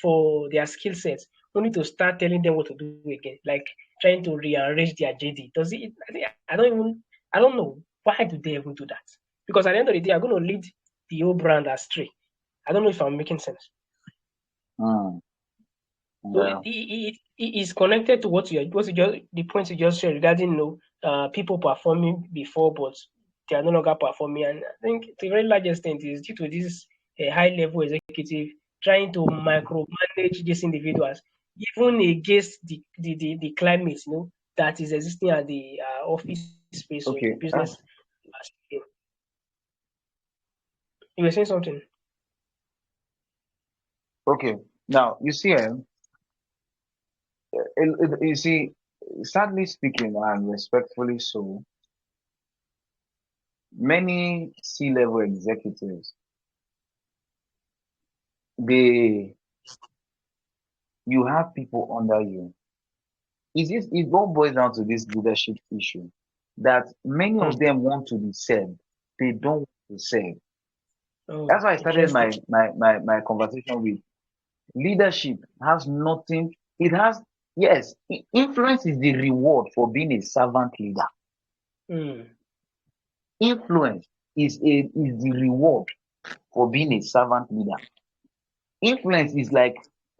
for their skill sets, only to start telling them what to do again, like trying to rearrange their JD. Does it? I don't know. Why do they even do that? Because at the end of the day, I'm going to lead the whole brand astray. I don't know if I'm making sense. Hmm. So Yeah. it is connected to what you just the points you just shared regarding people performing before but they are no longer performing, and I think to a very large extent is due to this high level executive trying to micromanage these individuals even against the climate that is existing at the office space or in the Okay. business scale. You were saying something. Okay. Now you see, you see, sadly speaking, and respectfully so, many C-level executives, they, you have people under you. It all boils down to this leadership issue that many Hmm. of them want to be served. They don't want to serve. Oh, That's why I started interesting. my conversation with leadership has nothing. It has, yes, influence is the reward for being a servant leader. Hmm. Influence is the reward for being a servant leader. Influence is like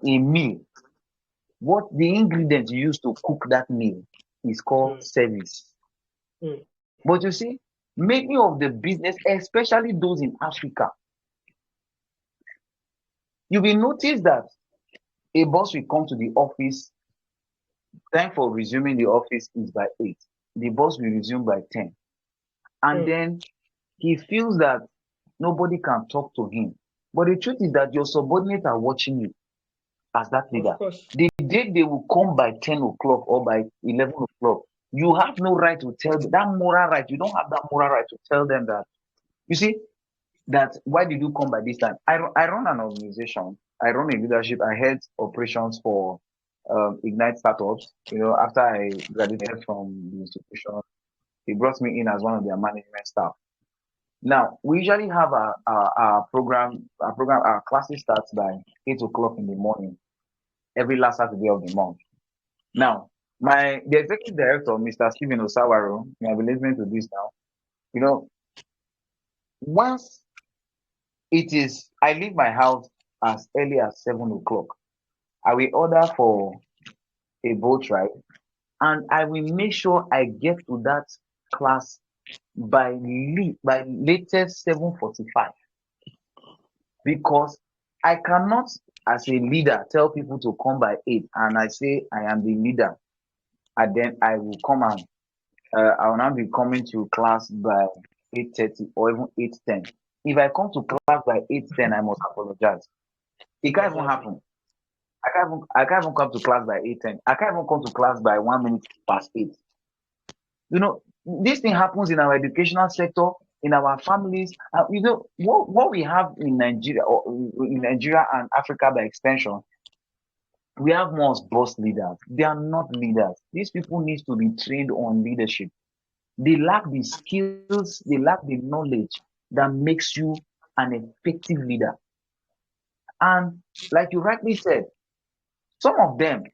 a meal. What the ingredient you use to cook that meal is called Hmm. service. Hmm. But you see, many of the business, especially those in Africa, you will notice that a boss will come to the office, time for resuming the office is by 8. The boss will resume by 10. And Hmm. then he feels that nobody can talk to him. But the truth is that your subordinates are watching you as that Of leader. course. The day they will come by 10 o'clock or by 11 o'clock, you have no right to tell them that moral right. You don't have that moral right to tell them that. You see, that why did you come by this time? I run an organization. I run a leadership. I head operations for Ignite Startups. After I graduated from the institution, they brought me in as one of their management staff. Now we usually have our program. Our classes starts by 8 o'clock in the morning every last Saturday of the month. Now, the executive director, Mr. Stephen Osawaro, you have been listening to this now. You know, once I leave my house as early as 7 o'clock. I will order for a boat ride. and I will make sure I get to that class by latest 7:45, because I cannot, as a leader, tell people to come by 8 and I say I am the leader, and then I will come and I will not be coming to class by 8:30 or even 8:10. If I come to class by 8:10, I must apologize. It can't even Exactly. happen. I can't even come to class by 8:10. I can't even come to class by 1 minute past 8. This thing happens in our educational sector, in our families. What we have in Nigeria, or in Nigeria and Africa by extension, we have most boss leaders. They are not leaders. These people need to be trained on leadership. They lack the skills, they lack the knowledge that makes you an effective leader. And like you rightly said, some of them,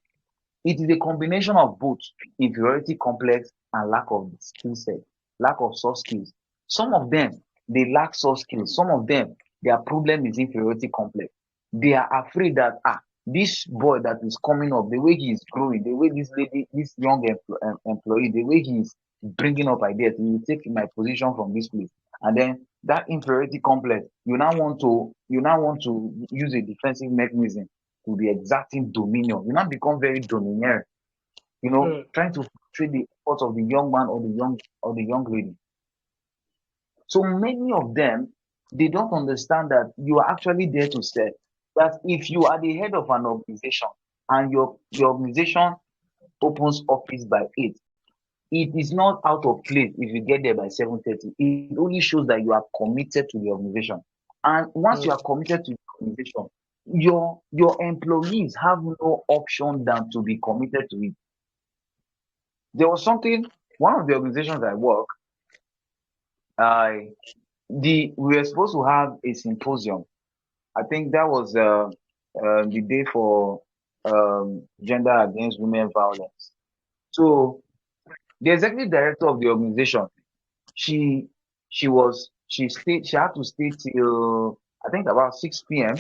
it is a combination of both inferiority complex and lack of skill set, lack of soft skills. Some of them, they lack soft skills. Some of them, their problem is inferiority complex. They are afraid that, this boy that is coming up, the way he is growing, the way this young employee, the way he is bringing up ideas, he will take my position from this place. And then that inferiority complex, you now want to use a defensive mechanism to be exerting dominion. You now become very domineering, Mm, trying to frustrate the efforts of the young man or the young lady. So many of them, they don't understand that you are actually there to serve. That if you are the head of an organization and your organization opens office by 8, it is not out of place if you get there by 7:30. It only shows that you are committed to the organization. And once you mm, are committed to the organization, your employees have no option than to be committed to it. There was something, one of the organizations I work, I we were supposed to have a symposium. I think that was the day for gender against women violence. So the executive director of the organization, she she had to stay till I think about 6 p.m.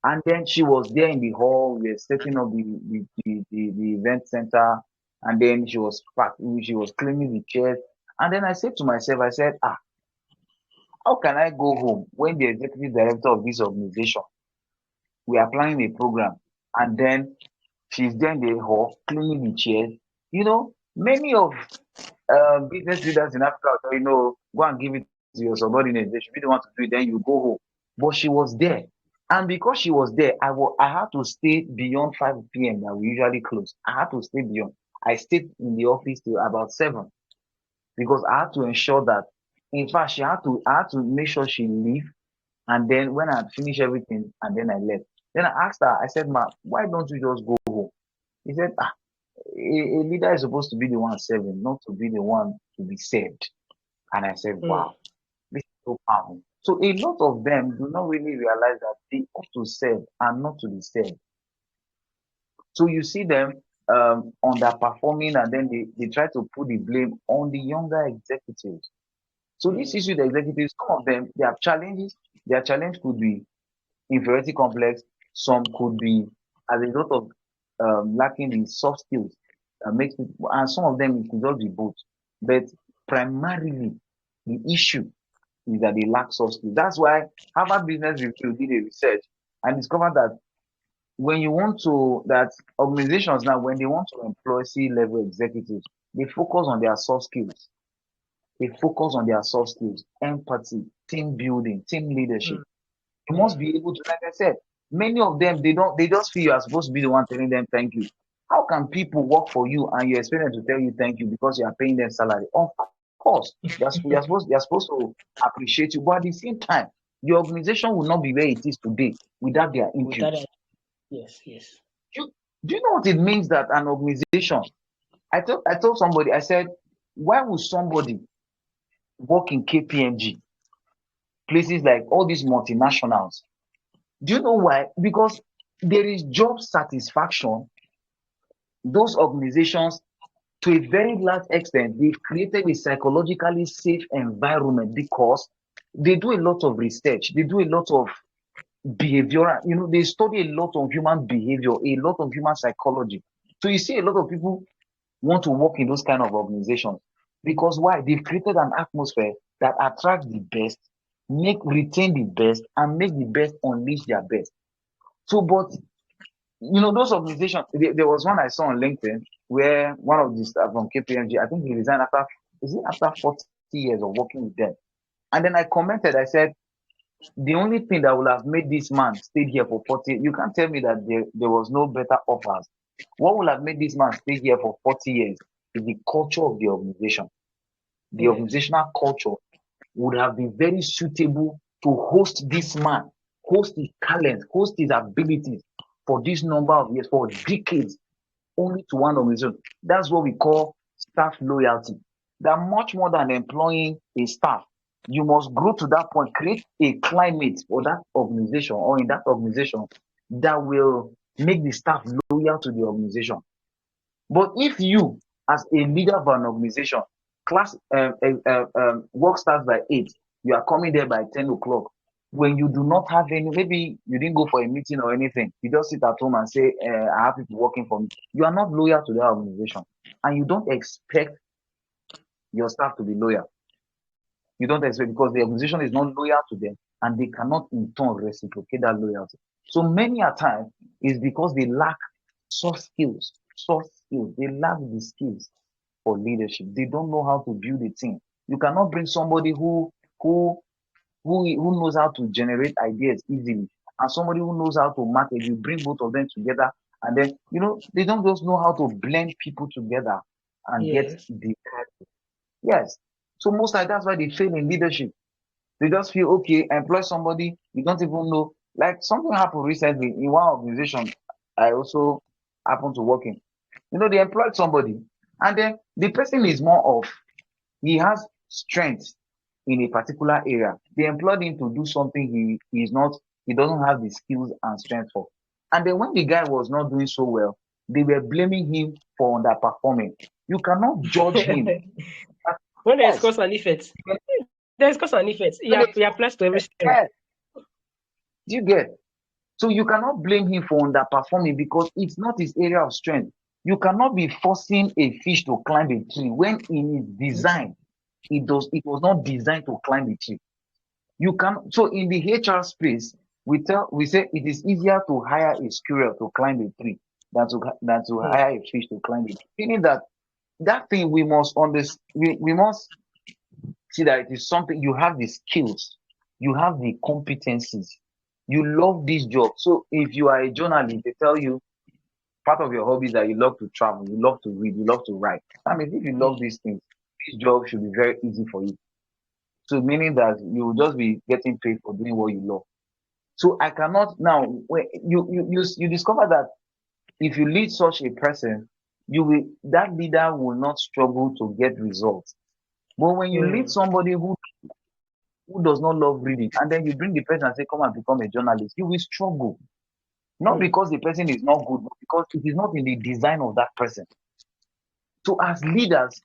And then she was there in the hall. We were setting up the event center, and then she was cleaning the chairs. And then I said to myself, I said, how can I go home when the executive director of this organization, we are planning a program, and then she's there in the hall cleaning the chairs? Many of business leaders in Africa will tell you, no, go and give it to your subordinates. They should be the one to do it, then you go home. But she was there. And because she was there, I had to stay beyond 5 p.m. that we usually close. I had to stay beyond. I stayed in the office till about 7, because I had to ensure that, in fact, I had to make sure she leave. And then when I had finished everything, and then I left. Then I asked her, I said, Ma, why don't you just go home? He said, a leader is supposed to be the one serving, not to be the one to be served. And I said, mm, wow, this is so powerful. So a lot of them do not really realize that they ought to serve and not to be served. So you see them underperforming, and then they try to put the blame on the younger executives. So this mm, issue, the executives, some of them, they have challenges. Their challenge could be inferiority complex. Some could be as a result of lacking the soft skills that makes people, and some of them it could just be both. But primarily, the issue is that they lack soft skills. That's why Harvard Business Review did a research and discovered that that organizations now, when they want to employ C-level executives, they focus on their soft skills. They focus on their soft skills, empathy, team building, team leadership. mm, You must mm. be able to, like I said, many of them, they just feel you are supposed to be the one telling them thank you. How can people work for you and you expect them to tell you thank you because you are paying them salary? Of course, they're supposed to appreciate you, but at the same time, the organization will not be where it is today without their input. Without that, yes, yes. Do, do you know what it means that an organization? I told somebody, I said, why would somebody work in KPMG, places like all these multinationals? Do you know why? Because there is job satisfaction. Those organizations, to a very large extent, they've created a psychologically safe environment because they do a lot of research. They do a lot of behavioral, they study a lot of human behavior, a lot of human psychology. So you see a lot of people, want to work in those kind of organizations. Because why? They've created an atmosphere that attracts the best, retain the best, and make the best unleash their best. So, but those organizations, there was one I saw on LinkedIn where one of the staff from KPMG, I think he resigned after 40 years of working with them. And then I commented, I said, the only thing that would have made this man stay here for 40, you can't tell me that there was no better offers. What would have made this man stay here for 40 years is the culture of the organization. The Yes. organizational culture would have been very suitable to host this man, host his talent, host his abilities for this number of years, for decades, only to one organization. That's what we call staff loyalty. That much more than employing a staff, you must grow to that point, create a climate for that organization or in that organization that will make the staff loyal to the organization. But if you, as a leader of an organization, work starts by 8, you are coming there by 10 o'clock. When you do not have any, maybe you didn't go for a meeting or anything, you just sit at home and say, I have people working for me. You are not loyal to that organization. And you don't expect your staff to be loyal. You don't expect, because the organization is not loyal to them and they cannot in turn reciprocate that loyalty. So many a time is because they lack soft skills. They lack the skills for leadership. They don't know how to build a team. You cannot bring somebody who knows how to generate ideas easily and somebody who knows how to market. You bring both of them together, and then they don't just know how to blend people together and get Yes. the yes. So most like that's why they fail in leadership. They just feel, okay, employ somebody you don't even know. Like something happened recently in one organization I also happened to work in. They employed somebody, and then the person is more of, he has strength in a particular area. They employed him to do something he doesn't have the skills and strength for. And then when the guy was not doing so well, they were blaming him for underperforming. You cannot judge him. When there's Yes. cause and effect, there's cause and effect. When He applies to every system. yes, you get. So you cannot blame him for underperforming because it's not his area of strength. You cannot be forcing a fish to climb a tree when in its design, it was not designed to climb a tree. You can, so in the HR space, we say it is easier to hire a squirrel to climb a tree than to hire a fish to climb a tree. Meaning that thing we must we must see that it is something. You have the skills, you have the competencies, you love this job. So if you are a journalist, they tell you part of your hobbies that you love to travel, you love to read, you love to write. I mean, if you love these things, this job should be very easy for you. So meaning that you will just be getting paid for doing what you love. So I cannot now, when you discover that if you lead such a person, that leader will not struggle to get results. But when you lead somebody who does not love reading, and then you bring the person and say, come and become a journalist, you will struggle. Not because the person is not good, but because it is not in the design of that person. So as leaders,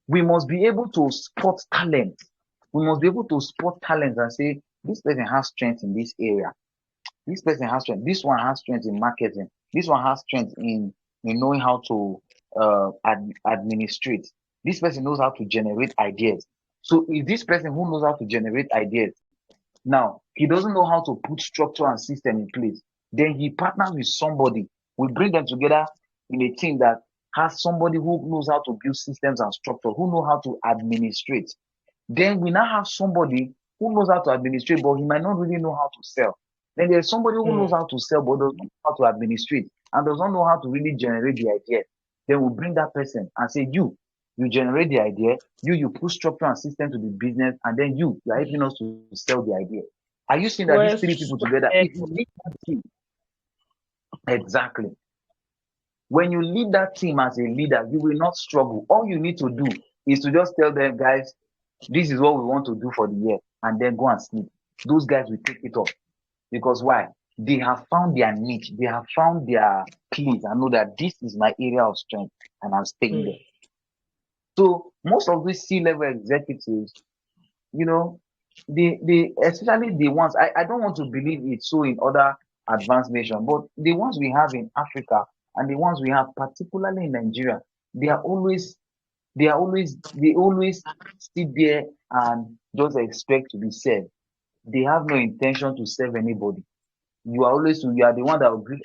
we must be able to spot talent. We must be able to spot talent and say, this person has strength in this area. This person has strength. This one has strength in marketing. This one has strength in knowing how to administrate. This person knows how to generate ideas. So if this person who knows how to generate ideas, now he doesn't know how to put structure and system in place, then he partners with somebody. We bring them together in a team that has somebody who knows how to build systems and structure, who know how to administrate. Then we now have somebody who knows how to administrate, but he might not really know how to sell. Then there's somebody who knows how to sell, but does not know how to administrate and does not know how to really generate the idea. Then we bring that person and say, you generate the idea, you put structure and system to the business, and then you are helping us to sell the idea. Are you seeing that these three people together, if you lead that team, exactly. When you lead that team as a leader, you will not struggle. All you need to do is to just tell them, guys, this is what we want to do for the year, and then go and sleep. Those guys will take it up. Because why? They have found their niche, they have found their place, and know that this is my area of strength, and I'm staying there. So most of these C-level executives, they especially the ones, I don't want to believe it's so in other advanced nations, but the ones we have in Africa and the ones we have particularly in Nigeria, they are always they always sit there and just expect to be served. They have no intention to serve anybody. You are the one that will greet.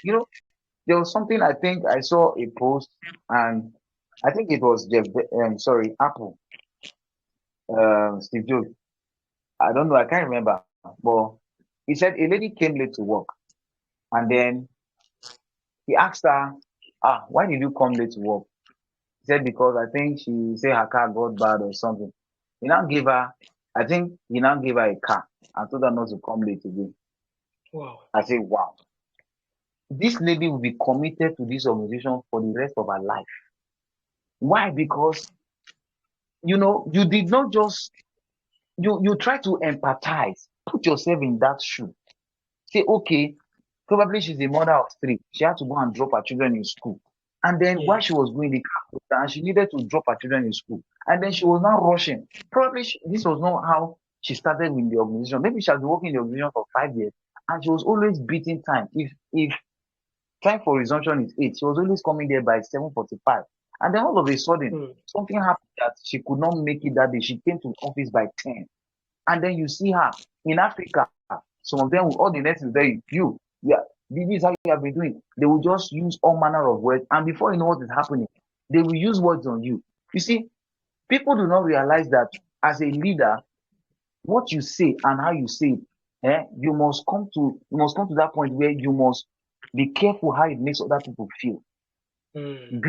There was something I think I saw a post, and I think it was Apple, Steve Jobs. I don't know, I can't remember. But he said a lady came late to work, and then he asked her, why did you come late to work? He said because I think she said her car got bad or something. He now gave her, I think he now gave her a car and told her not to come late again. Wow. I say, wow, this lady will be committed to this organization for the rest of her life. Why? Because you did not just you try to empathize, put yourself in that shoe. Say, okay, probably she's a mother of three. She had to go and drop her children in school. And then while she Yes. was going, the car broke down, and she needed to drop her children in school. And then she was now rushing. Probably this was not how she started with the organization. Maybe she has been working in the organization for 5 years, and she was always beating time. If time for resumption is 8, she was always coming there by 7:45. And then all of a sudden, Mm. something happened that she could not make it that day. She came to office by 10. And then you see her in Africa. Some of them, all the nurses there, yeah, this is how you have been doing. They will just use all manner of words, and before you know what is happening, they will use words on you. You see, people do not realize that as a leader, what you say and how you say it, you must come to that point where you must be careful how it makes other people feel. Mm.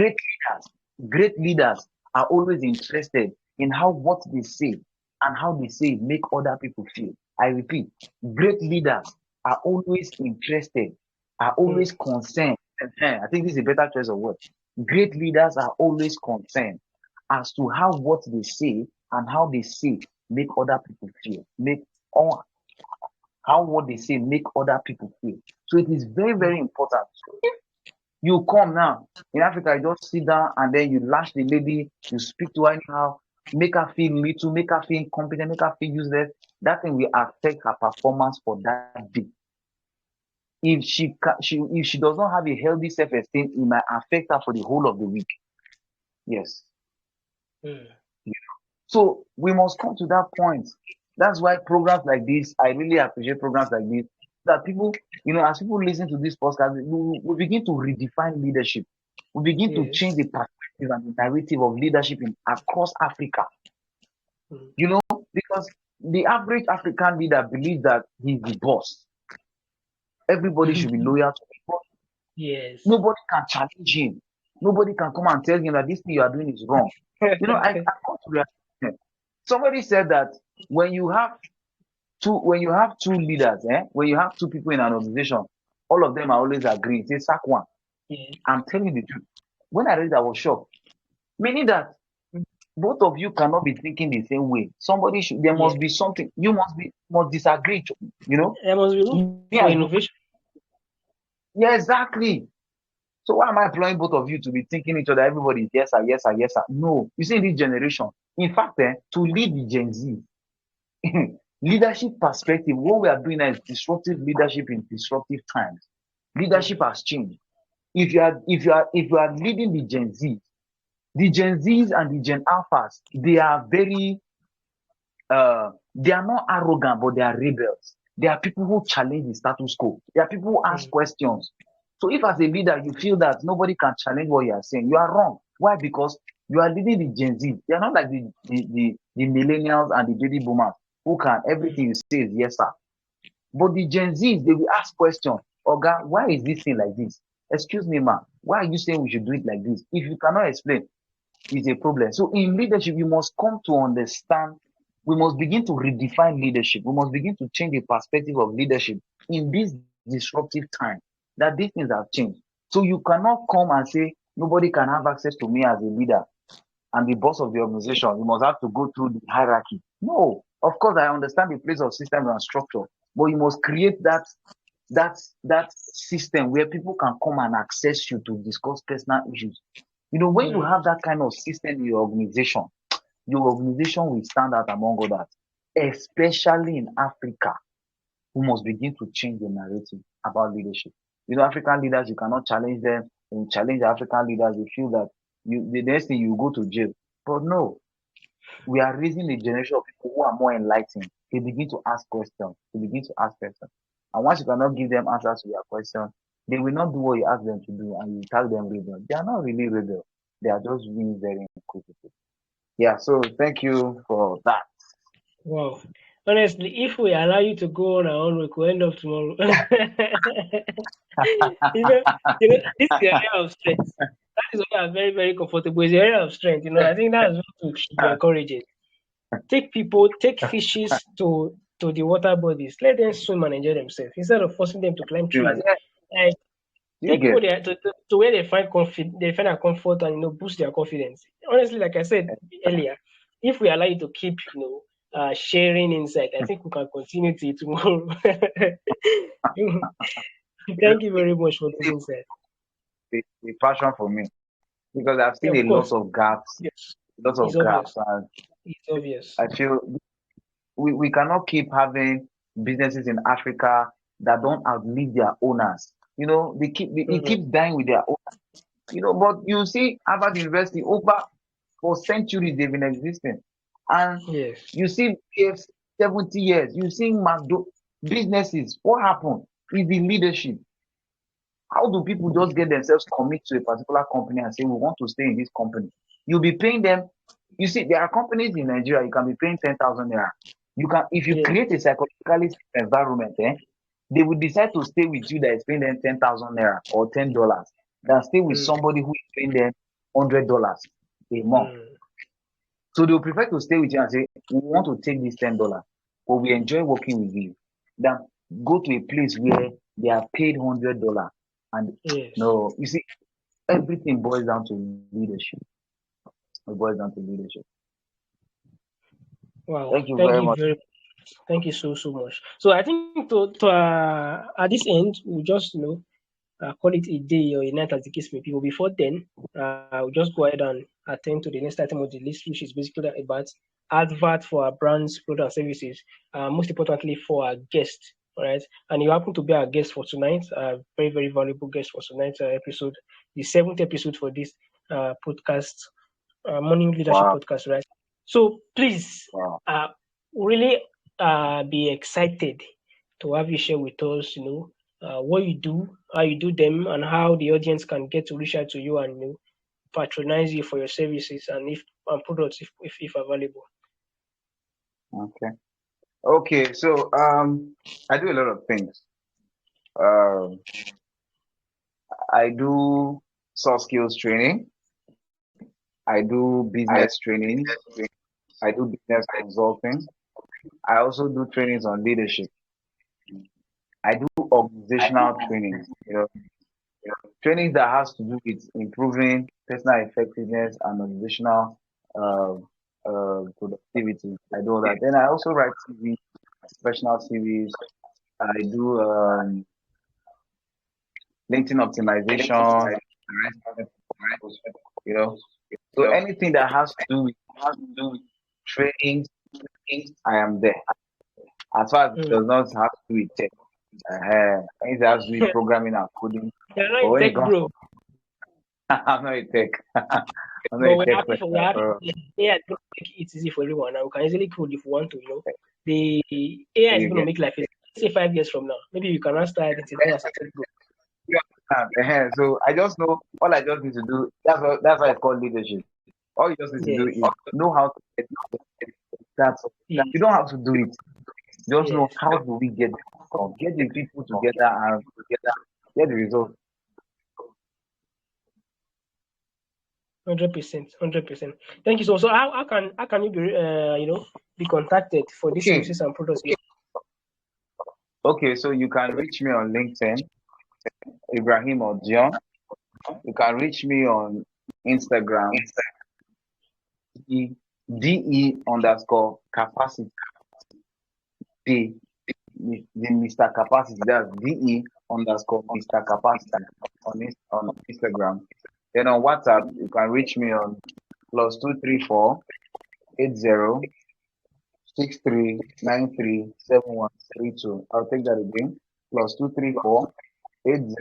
Great leaders are always interested in how what they say and how they say it make other people feel. I repeat, great leaders are always interested, are Mm. always concerned. I think this is a better choice of word. Great leaders are always concerned as to how what they say and how they say make other people feel, make or how what they say make other people feel. So it is very, Mm. very important. You come now in Africa, you just sit down and then you lash the lady, you speak to her anyhow, make her feel little, make her feel incompetent, make her feel useless. That thing will affect her performance for that day. If she does not have a healthy self-esteem, it might affect her for the whole of the week. Yes. Mm. So we must come to that point. That's why programs like this, I really appreciate programs like this. That people, as people listen to this podcast, we begin to redefine leadership. We begin to change Yes. the perspective and the narrative of leadership across Africa. Mm. Because the average African leader believes that he's the boss. Everybody should be loyal to him. Yes. Nobody can challenge him. Nobody can come and tell him that this thing you are doing is wrong. I come to realize. Somebody said that when you have two leaders, when you have two people in an organization, all of them are always agreeing. Say sack one. Yes. I'm telling you the truth. When I read that, I was shocked. Meaning that both of you cannot be thinking the same way. There Yeah. must be something. You must disagree. There must be room Me for as you. innovation. Yeah, exactly. So why am I employing both of you to be thinking each other? Everybody is yes sir, yes sir, yes sir. No, you see in this generation. In fact, to lead the Gen Z, leadership perspective, what we are doing now is disruptive leadership in disruptive times. Leadership Mm. has changed. If you are leading the Gen Zs and the Gen Alphas, they are not arrogant, but they are rebels. They are people who challenge the status quo. They are people who ask Mm. questions. So if as a leader you feel that nobody can challenge what you are saying, you are wrong. Why? Because you are leading the Gen Z. They are not like the millennials and the baby boomers who can Mm. everything you say is yes sir. But the Gen Zs, they will ask questions. Oga, why is this thing like this? Excuse me, ma. Why are you saying we should do it like this? If you cannot explain, it's a problem. So in leadership, you must come to understand. We must begin to redefine leadership. We must begin to change the perspective of leadership in this disruptive time. That these things have changed. So you cannot come and say nobody can have access to me as a leader and the boss of the organization. You must have to go through the hierarchy. No, of course I understand the place of systems and structure, but you must create that system where people can come and access you to discuss personal issues. When you Mm. have that kind of system in your organization will stand out among others, especially in Africa. We must begin to change the narrative about leadership. African leaders, you cannot challenge them. When you challenge African leaders, they feel that the next thing you go to jail. But no, we are raising a generation of people who are more enlightened. They begin to ask questions. They begin to ask questions. And once you cannot give them answers to their questions, they will not do what you ask them to do and you tag them rebel. They are not really rebel. They are just being very inquisitive. Yeah, so thank you for that. Wow. Honestly, if we allow you to go on our own, we could end up tomorrow. you know, this is your area of strength. That is why I'm very, very comfortable. It's your area of strength. I think that's what we should be encouraging. Take fishes to the water bodies. Let them swim and enjoy themselves instead of forcing them to climb trees. Yeah, Like, you take people get there to where they find a comfort and boost their confidence. Honestly, like I said earlier, if we allow you to keep sharing insight, I think we can continue till tomorrow. Thank you very much for those insights. the passion for me because I've Yeah, seen of course, yes, a lot it's of obvious. gaps, and It's obvious. I feel we cannot keep having businesses in Africa that don't outlive their owners. It Mhm. keeps dying with their owners. But you see Harvard University over for centuries they've been existing, and Yes. you see BF 70 years. You see businesses. What happened is the leadership. How do people just get themselves commit to a particular company and say we want to stay in this company? You'll be paying them. You see, there are companies in Nigeria you can be paying 10,000 naira. You can, if you Yes. create a psychologically safe environment, they will decide to stay with you that is paying them 10,000 naira or $10 than stay with Mm. somebody who is paying them $100 a month. Mm. So they'll prefer to stay with you and say, we want to take this $10, but we enjoy working with you, than go to a place where they are paid $100. And Yes. no, you see, everything boils down to leadership. It boils down to leadership. Wow. Thank you Thank very you much. very Thank you so much. So I think to at this end we just call it a day or a night as the case may be. But before then, we'll just go ahead and attend to the next item of the list, which is basically about advert for our brands, products, and services. Most importantly, for our guest. All right, and you happen to be our guest for tonight, very very valuable guest for tonight's episode, the seventh episode for this podcast, morning leadership Wow, podcast, right? So please, wow. really be excited to have you share with us, what you do, how you do them, and how the audience can get to reach out to you and patronize you for your services and if and products if available. Okay. Okay, so I do a lot of things. Um, I do soft skills training. I do business trainings. I do business consulting. I also do trainings on leadership. I do organizational trainings. Trainings that has to do with improving personal effectiveness and organizational uh, productivity. I do all that. Then I also write CV, professional CVs. I do LinkedIn optimization, the rest of it, you know. So anything that has to do with trainings, I am there. As far as it Mm. does not have to do with tech, anything that has to do with programming and coding, You're not but a when it tech comes bro, to, I'm not a tech, I'm not but a tech we're person. happy AI is going to make it easy for everyone, and we can easily code if we want to. The AI is You going to get. make life easy. Say 5 years from now, maybe you cannot start identifying as a tech bro. You understand? So I just know all I just need to do. That's why it's called leadership. All you just need to do Yes, is know how to get that. yes, You don't have to do it. Just know yes. how do we get the outcome. Get the people together and get the result. 100%, 100%. Thank you so. So how can you be contacted for these Okay. services and products? Okay. So you can reach me on LinkedIn, Ibrahim Odion. You can reach me on Instagram, DE _capacity. The Mr. Capacity. That's DE _ Capacity on Instagram. Then on WhatsApp, you can reach me on +234 80 63 93 7132. I'll take that again. +234 80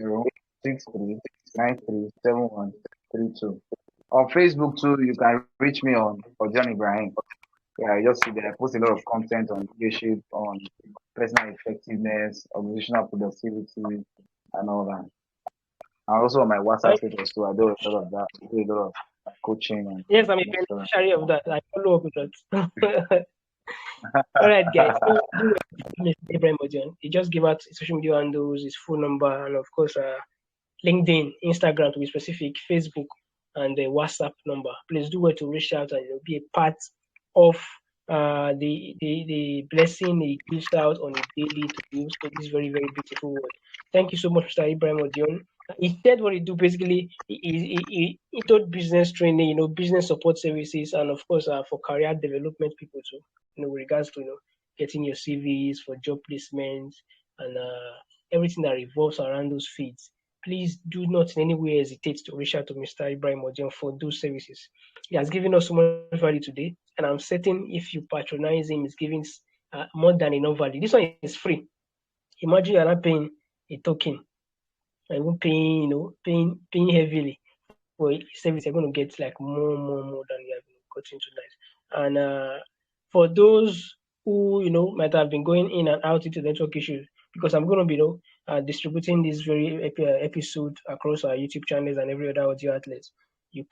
63 93 7132. On Facebook too, you can reach me on Odion Ibrahim. Yeah, I just see that I post a lot of content on leadership, on personal effectiveness, organizational productivity, and all that. And also on my WhatsApp Thank status too, I do a lot of that. I do a lot of coaching and Yes, I'm a mentoring. beneficiary of that. I follow up with that. All right, guys. So, do Mr. Ibrahim Odion. He just give out his social media handles, his phone number, and of course, LinkedIn, Instagram to be specific, Facebook, and the WhatsApp number. Please do well to reach out and be a part of the blessing he gives out on a daily to you. So this very very beautiful word. Thank you so much, Mr. Ibrahim Odion. He said what he do basically. He taught business training, business support services, and of course for career development people too. With regards to getting your CVs for job placements and everything that revolves around those fields. Please do not in any way hesitate to reach out to Mr. Ibrahim Odion for those services. He has given us so much value today, and I'm certain if you patronize him, he's giving more than enough value. This one is free. Imagine you're not paying a token and even paying, paying heavily for a service. You're going to get like more than you have gotten tonight. And for those who might have been going in and out into network issues, because I'm going to be distributing this very episode across our YouTube channels and every other audio outlets. You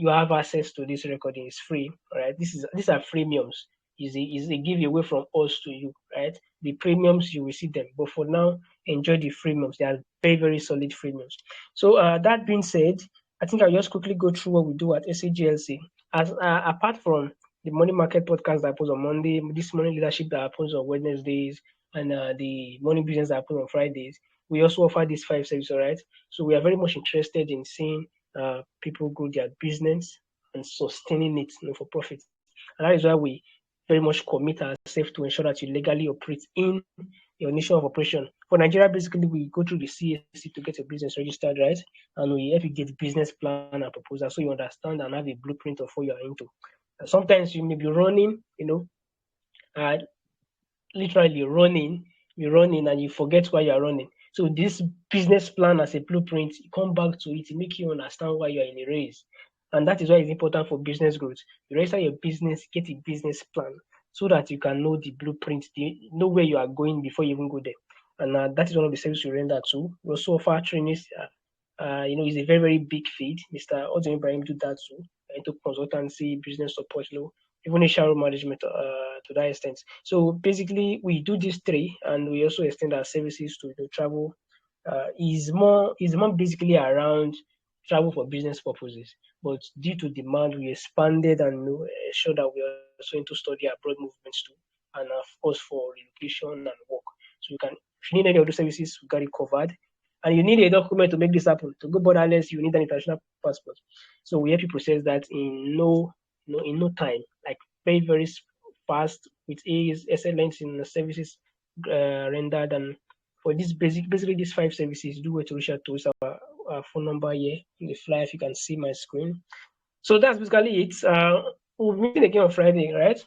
have access to this recording. It's free. All right. These are freemiums. Is a giveaway from us to you, right? The premiums you will see them, but for now, enjoy the freemiums. They are very very solid freemiums. So that being said, I think I'll just quickly go through what we do at SAGLC. As apart from the Money Market podcast that happens on Monday, this morning leadership that happens on Wednesdays, and the morning business that happens on Fridays, we also offer these five services, all right? So we are very much interested in seeing people grow their business and sustaining it for profit. And that is why we very much commit ourselves to ensure that you legally operate in your nation of operation. For Nigeria, basically, we go through the CAC to get your business registered, right? And we help you get business plan and proposal so you understand and have a blueprint of what you're into. Sometimes you may be running, uh, literally running, you're running and you forget why you're running. So this business plan as a blueprint, you come back to it, it make you understand why you're in a race. And that is why it's important for business growth. You register your business, get a business plan so that you can know the blueprint, know where you are going before you even go there. And that is one of the services we render too. We also offer trainings. It's a very, very big feed. Mr. Odion Ibrahim do that too. Into consultancy, business support, even HR management to that extent. So basically, we do these three, and we also extend our services to travel. Is more basically around travel for business purposes, but due to demand, we expanded and ensured that we are also into study abroad movements too, and of course for relocation and work. So you can, if you need any of those services, we got it covered. And you need a document to make this happen. To go borderless, you need an international passport. So we help you process that in no time, like very very fast with ease, excellence in the services rendered. And for this basically these five services, do wait to reach out to us. Our phone number here in the flyer. If you can see my screen. So that's basically it. We'll be meeting again on Friday, right?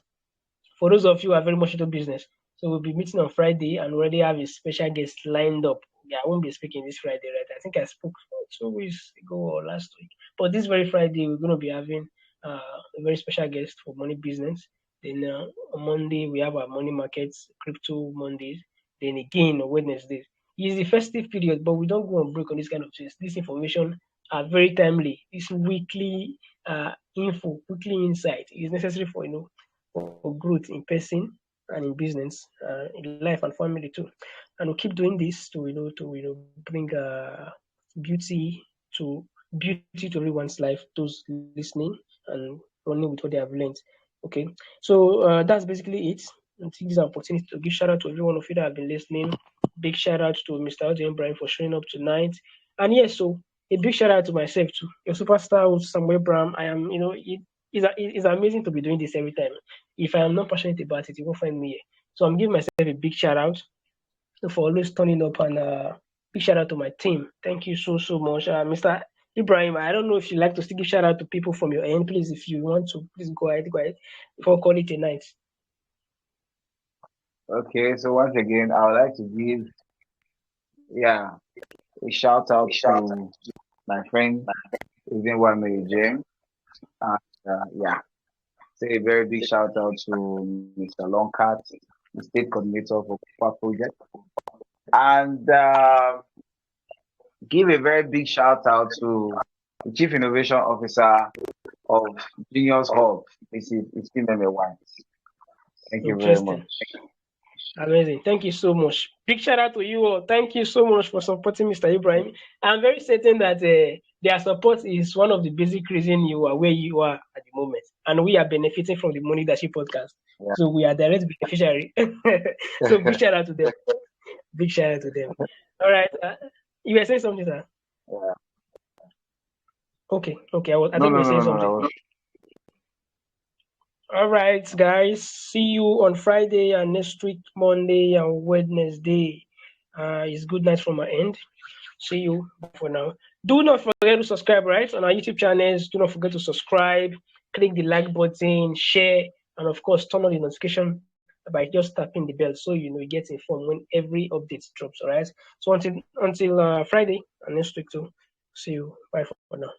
For those of you who are very much into business. So we'll be meeting on Friday and we already have a special guest lined up. Yeah, I won't be speaking this Friday, right? I think I spoke 2 weeks ago or last week. But this very Friday, we're going to be having a very special guest for money business. Then on Monday, we have our money markets, crypto Mondays. Then again on Wednesdays. It's the festive period, but we don't go on break on this kind of things. This information are very timely. This weekly weekly insight is necessary for growth in person and in business, in life and family too. And we'll keep doing this to bring beauty to beauty to everyone's life, those listening and running with what they have learned. Okay, so that's basically it. I think this is an opportunity to give shout out to every one of you that have been listening. Big shout out to Mr. Odion Brian for showing up tonight. And yes, so a big shout out to myself too. Your superstar Samuel Bram. I am, it's amazing to be doing this every time. If I am not passionate about it, you won't find me here. So I'm giving myself a big shout out for always turning up, and big shout out to my team. Thank you so much, Mr. Ibrahim. I don't know if you like to still give shout out to people from your end, please. If you want to, please go ahead before call it a night. Okay, so once again, I would like to give, yeah, a shout out to my friend Ibrahim Odion. Yeah, say a very big shout out to Mr. Longcat, the state coordinator for Cooper Project, and give a very big shout out to the Chief Innovation Officer of Genius Hub, Mrs. Ispineme White. Thank you very Interesting. much. Amazing. Thank you so much. Big shout out to you all. Thank you so much for supporting Mr. Ibrahim. I'm very certain that their support is one of the basic reason you are where you are at the moment. And we are benefiting from the Money Leadership podcast. Yeah. So we are direct beneficiary. So big shout out to them. Big shout out to them. All right. You were saying something, sir? Yeah. Okay. Okay. I No, think you no, were no, saying no, no. something. All right, guys. See you on Friday and next week, Monday and Wednesday. It's good night from my end. See you for now. Do not forget to subscribe, right? On our YouTube channels. Do not forget to subscribe, click the like button, share, and of course, turn on the notification by just tapping the bell so you know you get informed when every update drops. All right. So until Friday and next week too. See you. Bye for now.